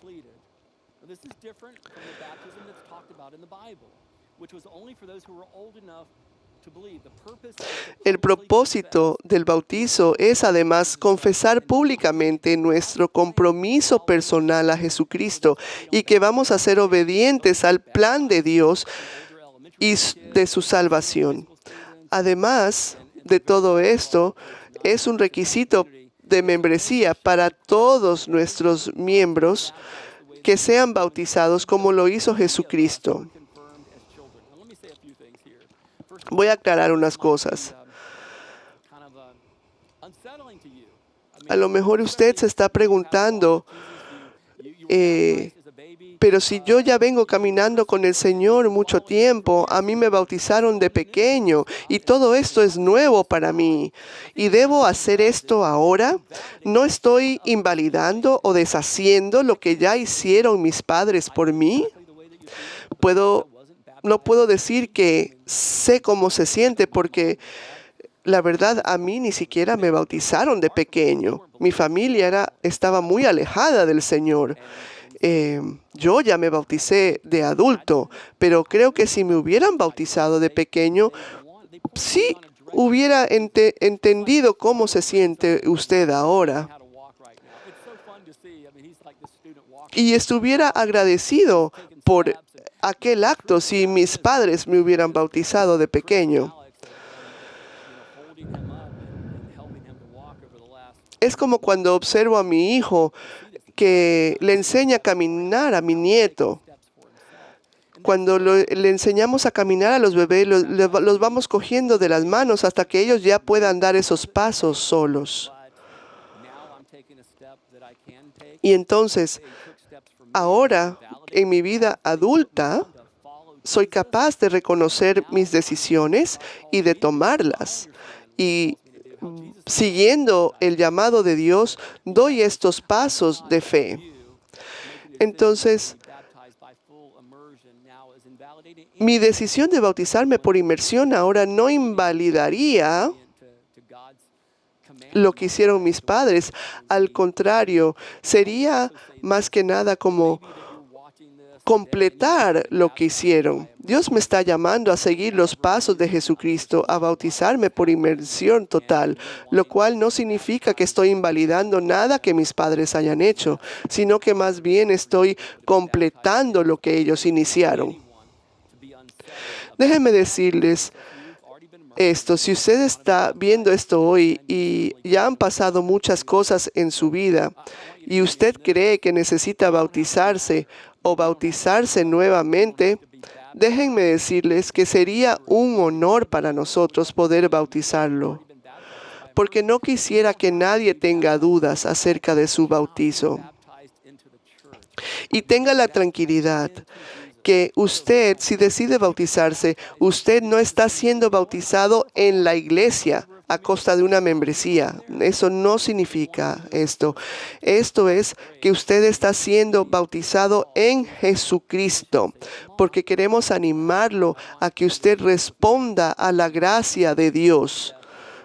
Speaker 1: El propósito del bautizo es además confesar públicamente nuestro compromiso personal a Jesucristo y que vamos a ser obedientes al plan de Dios y de su salvación. Además de todo esto, es un requisito de membresía para todos nuestros miembros que sean bautizados como lo hizo Jesucristo. Voy a aclarar unas cosas. A lo mejor usted se está preguntando, pero si yo ya vengo caminando con el Señor mucho tiempo, a mí me bautizaron de pequeño y todo esto es nuevo para mí. ¿Y debo hacer esto ahora? ¿No estoy invalidando o deshaciendo lo que ya hicieron mis padres por mí? No puedo decir que sé cómo se siente porque la verdad, a mí ni siquiera me bautizaron de pequeño. Mi familia estaba muy alejada del Señor. Yo ya me bauticé de adulto, pero creo que si me hubieran bautizado de pequeño, sí hubiera entendido cómo se siente usted ahora. Y estuviera agradecido por aquel acto si mis padres me hubieran bautizado de pequeño. Es como cuando observo a mi hijo que le enseña a caminar a mi nieto. Cuando le enseñamos a caminar a los bebés, los vamos cogiendo de las manos hasta que ellos ya puedan dar esos pasos solos. Y entonces, ahora, en mi vida adulta, soy capaz de reconocer mis decisiones y de tomarlas. Y siguiendo el llamado de Dios, doy estos pasos de fe. Entonces, mi decisión de bautizarme por inmersión ahora no invalidaría lo que hicieron mis padres. Al contrario, sería más que nada como completar lo que hicieron. Dios me está llamando a seguir los pasos de Jesucristo, a bautizarme por inmersión total, lo cual no significa que estoy invalidando nada que mis padres hayan hecho, sino que más bien estoy completando lo que ellos iniciaron. Déjenme decirles esto, si usted está viendo esto hoy y ya han pasado muchas cosas en su vida y usted cree que necesita bautizarse o bautizarse nuevamente, déjenme decirles que sería un honor para nosotros poder bautizarlo, porque no quisiera que nadie tenga dudas acerca de su bautizo. Y tenga la tranquilidad que usted, si decide bautizarse, usted no está siendo bautizado en la iglesia a costa de una membresía. Eso no significa esto. Esto es que usted está siendo bautizado en Jesucristo, porque queremos animarlo a que usted responda a la gracia de Dios,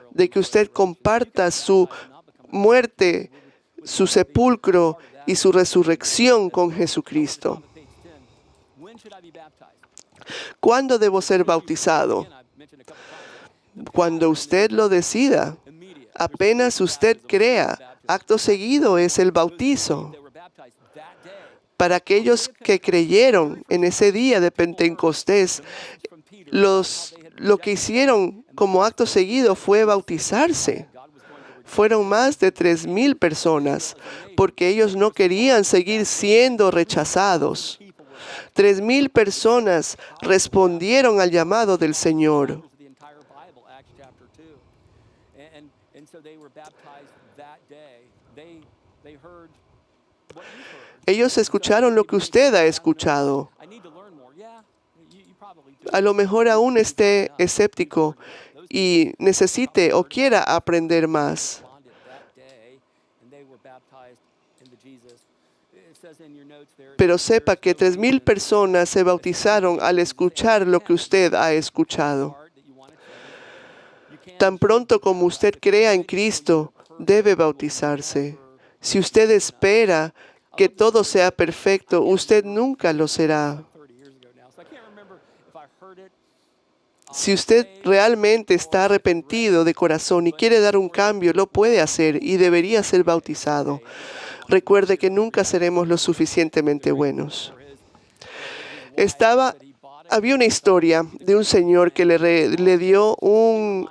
Speaker 1: de que usted comparta su muerte, su sepulcro y su resurrección con Jesucristo. ¿Cuándo debo ser bautizado? Cuando usted lo decida. Apenas usted crea, acto seguido es el bautizo. Para aquellos que creyeron en ese día de Pentecostés, lo que hicieron como acto seguido fue bautizarse. Fueron más de 3,000 personas, porque ellos no querían seguir siendo rechazados. 3,000 personas respondieron al llamado del Señor. Ellos escucharon lo que usted ha escuchado. A lo mejor aún esté escéptico y necesite o quiera aprender más. Pero sepa que 3,000 personas se bautizaron al escuchar lo que usted ha escuchado. Tan pronto como usted crea en Cristo, debe bautizarse. Si usted espera que todo sea perfecto, usted nunca lo será. Si usted realmente está arrepentido de corazón y quiere dar un cambio, lo puede hacer y debería ser bautizado. Recuerde que nunca seremos lo suficientemente buenos. Estaba Había una historia de un señor que le dio un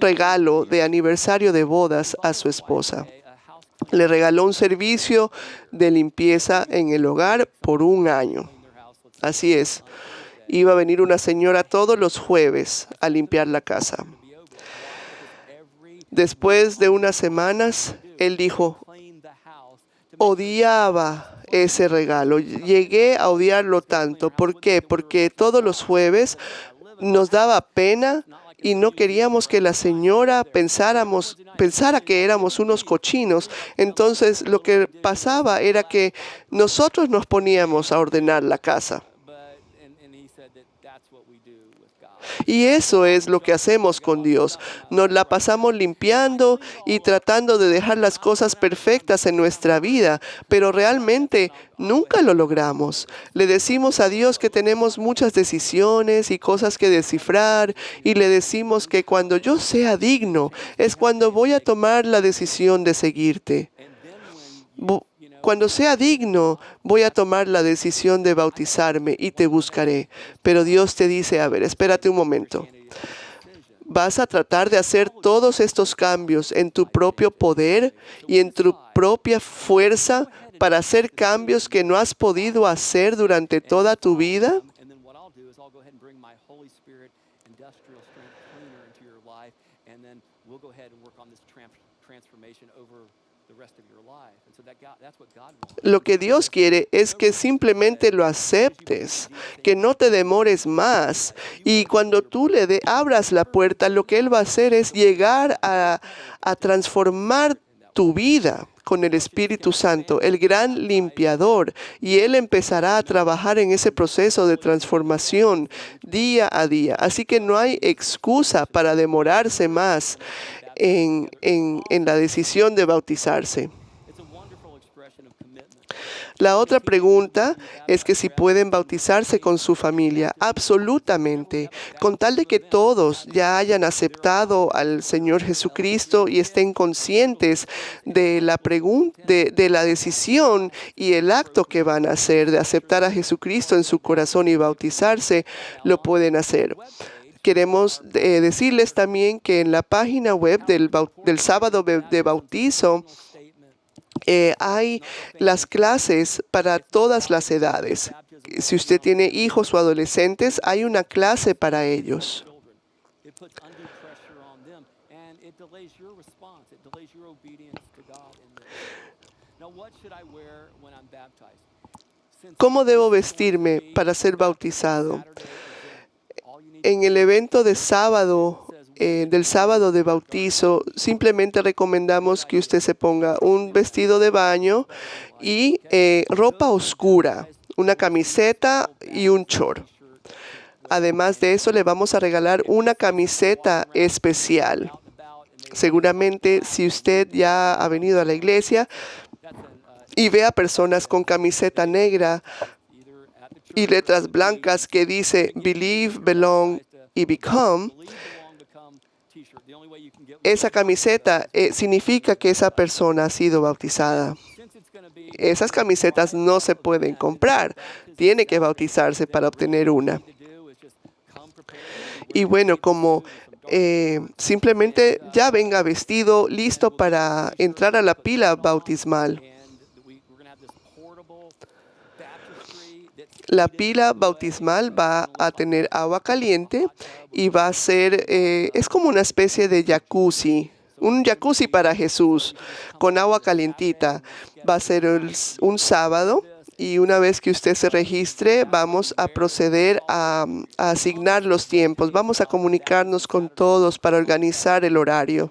Speaker 1: regalo de aniversario de bodas a su esposa. Le regaló un servicio de limpieza en el hogar por un año. Así es. Iba a venir una señora todos los jueves a limpiar la casa. Después de unas semanas, él dijo, odiaba ese regalo. Llegué a odiarlo tanto. ¿Por qué? Porque todos los jueves nos daba pena y no queríamos que la señora pensara que éramos unos cochinos. Entonces lo que pasaba era que nosotros nos poníamos a ordenar la casa. Y eso es lo que hacemos con Dios. Nos la pasamos limpiando y tratando de dejar las cosas perfectas en nuestra vida, pero realmente nunca lo logramos. Le decimos a Dios que tenemos muchas decisiones y cosas que descifrar, y le decimos que cuando yo sea digno es cuando voy a tomar la decisión de seguirte. Cuando sea digno, voy a tomar la decisión de bautizarme y te buscaré. Pero Dios te dice, a ver, espérate un momento. ¿Vas a tratar de hacer todos estos cambios en tu propio poder y en tu propia fuerza para hacer cambios que no has podido hacer durante toda tu vida? Lo que Dios quiere es que simplemente lo aceptes, que no te demores más. Y cuando tú abras la puerta, lo que Él va a hacer es llegar a transformar tu vida con el Espíritu Santo, el gran limpiador. Y Él empezará a trabajar en ese proceso de transformación día a día. Así que no hay excusa para demorarse más en la decisión de bautizarse. La otra pregunta es que si pueden bautizarse con su familia. Absolutamente. Con tal de que todos ya hayan aceptado al Señor Jesucristo y estén conscientes de la decisión y el acto que van a hacer de aceptar a Jesucristo en su corazón y bautizarse, lo pueden hacer. Queremos decirles también que en la página web del sábado de bautizo, hay las clases para todas las edades. Si usted tiene hijos o adolescentes, hay una clase para ellos. ¿Cómo debo vestirme para ser bautizado? En el evento de sábado, del sábado de bautizo, simplemente recomendamos que usted se ponga un vestido de baño y ropa oscura, una camiseta y un short. Además de eso, le vamos a regalar una camiseta especial. Seguramente, si usted ya ha venido a la iglesia y ve a personas con camiseta negra y letras blancas que dice Believe, Belong y Become, esa camiseta significa que esa persona ha sido bautizada. Esas camisetas no se pueden comprar. Tiene que bautizarse para obtener una. Y bueno, como simplemente ya venga vestido, listo para entrar a la pila bautismal. La pila bautismal va a tener agua caliente y va a ser, es como una especie de jacuzzi, un jacuzzi para Jesús con agua calientita. Va a ser un sábado y una vez que usted se registre, vamos a proceder a asignar los tiempos. Vamos a comunicarnos con todos para organizar el horario.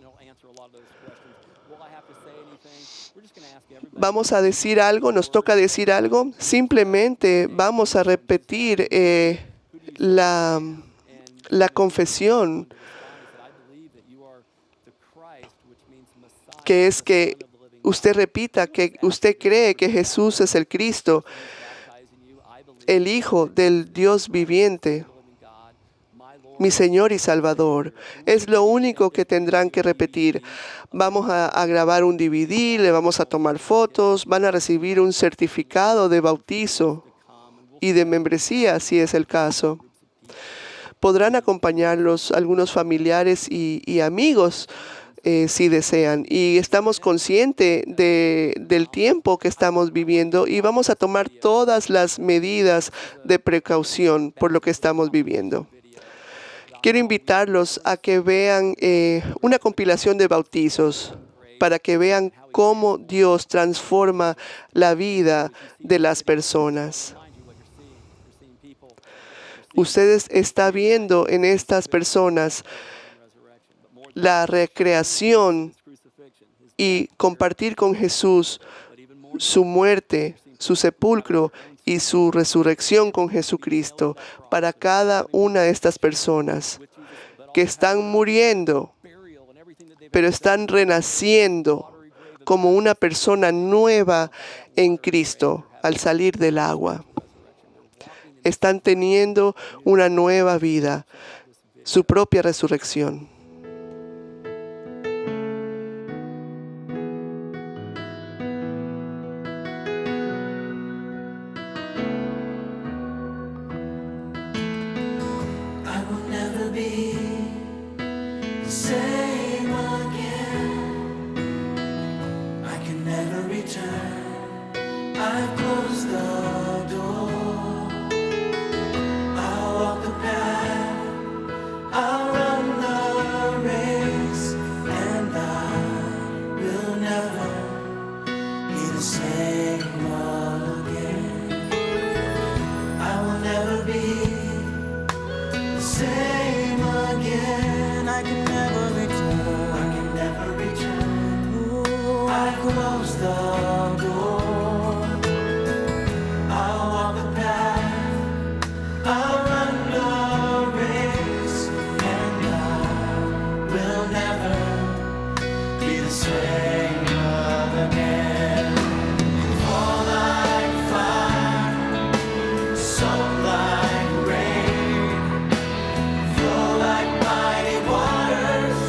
Speaker 1: Vamos a decir algo, nos toca decir algo, simplemente vamos a repetir la confesión, que es que usted repita que usted cree que Jesús es el Cristo, el Hijo del Dios viviente, mi Señor y Salvador. Es lo único que tendrán que repetir. Vamos a grabar un DVD, le vamos a tomar fotos, van a recibir un certificado de bautizo. y de membresía, si es el caso. Podrán acompañarlos algunos familiares y amigos si desean. Y estamos conscientes del tiempo que estamos viviendo y vamos a tomar todas las medidas de precaución por lo que estamos viviendo. Quiero invitarlos a que vean una compilación de bautizos para que vean cómo Dios transforma la vida de las personas. Ustedes están viendo en estas personas la recreación y compartir con Jesús su muerte, su sepulcro y su resurrección con Jesucristo para cada una de estas personas que están muriendo, pero están renaciendo como una persona nueva en Cristo al salir del agua. Están teniendo una nueva vida, su propia resurrección.
Speaker 3: I will never be the same again. I can never return. I've closed the door. I'll walk the path. I'll run the race, and I will never be the same again. I will never be same again. I can never return. I can never return. Ooh, I close the door. I'll walk the path. I'll run the race, and I will never be the same again. Fall like fire, soak like rain. Flow like mighty waters,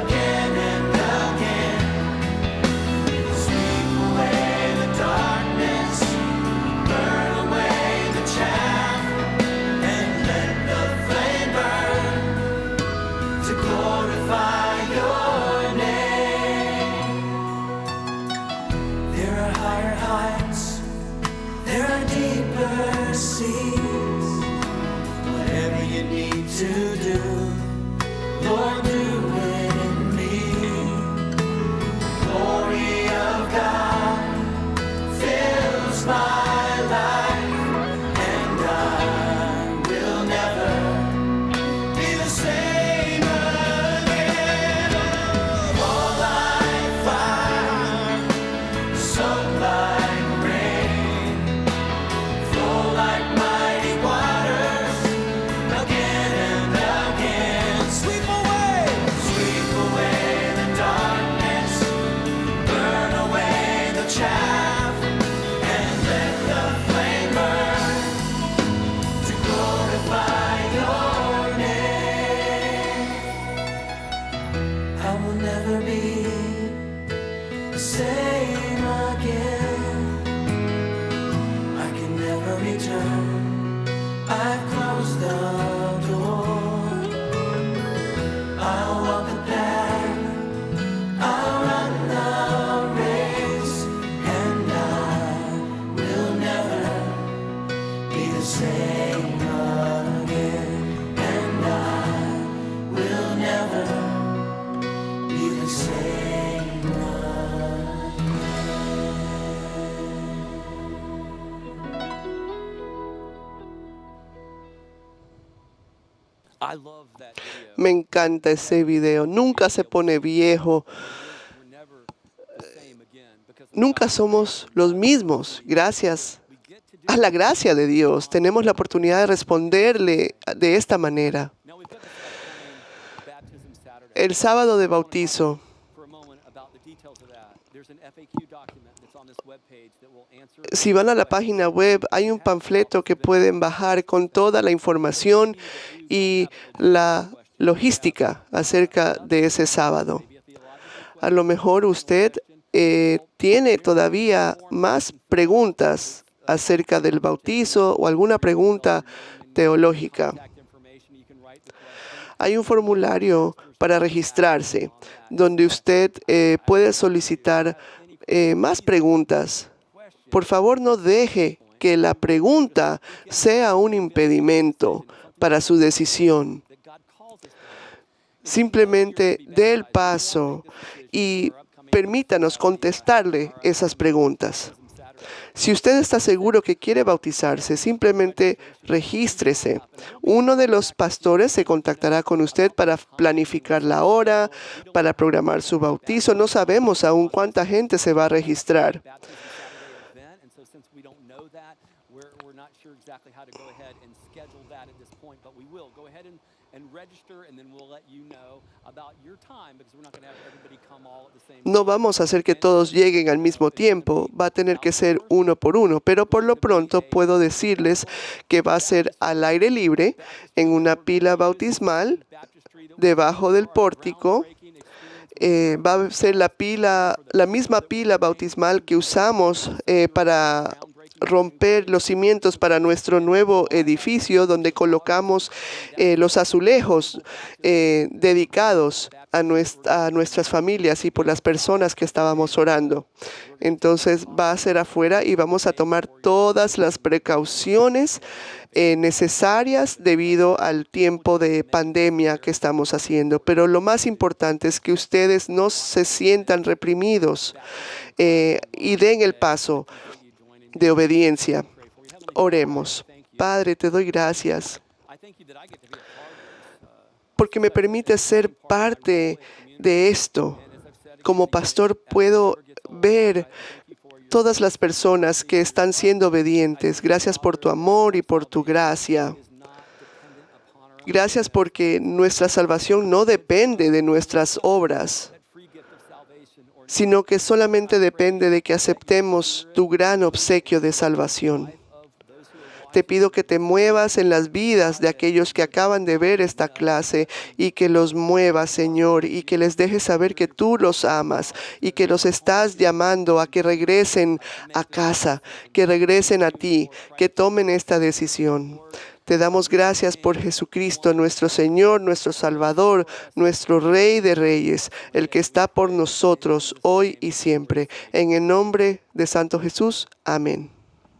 Speaker 3: again and again. Sweep away the darkness, burn away the chaff, and let the flame burn to glorify your name. There are higher heights, there are deeper seas. Whatever you need to do, Lord, do it in me. The glory of God fills my life, and I will never be the same again. Fall like fire, soak like rain, flow like mighty waters, again and again. Sweep away the darkness, burn away the chaff, and let the flame burn to glorify your name. I will never be the same again. I can never return. I've closed the door. I'll walk the path. I'll run the race, and I will never be the same again. And I will never be the same again.
Speaker 2: I love that video.
Speaker 1: Me encanta ese video. Nunca se pone viejo.
Speaker 2: We're never the same again because
Speaker 1: Nunca somos los mismos. Gracias
Speaker 2: we get to do.
Speaker 1: a la gracia de Dios tenemos la oportunidad de responderle de esta manera.
Speaker 2: Now we've got this upcoming baptism Saturday.
Speaker 1: El sábado de bautizo,
Speaker 2: For a moment about the details of that. There's an FAQ document that's on this webpage that will answer.
Speaker 1: si van a la página web, hay un panfleto que pueden bajar con toda la información y la logística acerca de ese sábado. A lo mejor usted tiene todavía más preguntas acerca del bautizo o alguna pregunta teológica. Hay un formulario para registrarse donde usted puede solicitar más preguntas. Por favor, no deje que la pregunta sea un impedimento para su decisión. Simplemente dé el paso y permítanos contestarle esas preguntas. Si usted está seguro que quiere bautizarse, simplemente regístrese. Uno de los pastores se contactará con usted para planificar la hora, para programar su bautizo. No sabemos aún cuánta gente se va a registrar. No vamos a hacer que todos lleguen al mismo tiempo, va a tener que ser uno por uno, pero por lo pronto puedo decirles que va a ser al aire libre, en una pila bautismal, debajo del pórtico. Va a ser la misma pila bautismal que usamos para romper los cimientos para nuestro nuevo edificio, donde colocamos los azulejos dedicados a nuestras familias y por las personas que estábamos orando. Entonces va a ser afuera y vamos a tomar todas las precauciones necesarias debido al tiempo de pandemia que estamos haciendo. Pero lo más importante es que ustedes no se sientan reprimidos y den el paso de obediencia. Oremos. Padre, te doy gracias porque me permite ser parte de esto. Como pastor puedo ver todas las personas que están siendo obedientes. Gracias por tu amor y por tu gracia. Gracias porque nuestra salvación no depende de nuestras obras, sino que solamente depende de que aceptemos tu gran obsequio de salvación. Te pido que te muevas en las vidas de aquellos que acaban de ver esta clase y que los muevas, Señor, y que les dejes saber que tú los amas y que los estás llamando a que regresen a casa, que regresen a ti, que tomen esta decisión. Te damos gracias por Jesucristo, nuestro Señor, nuestro Salvador, nuestro Rey de Reyes, el que está por nosotros hoy y siempre. En el nombre de Santo Jesús, amén.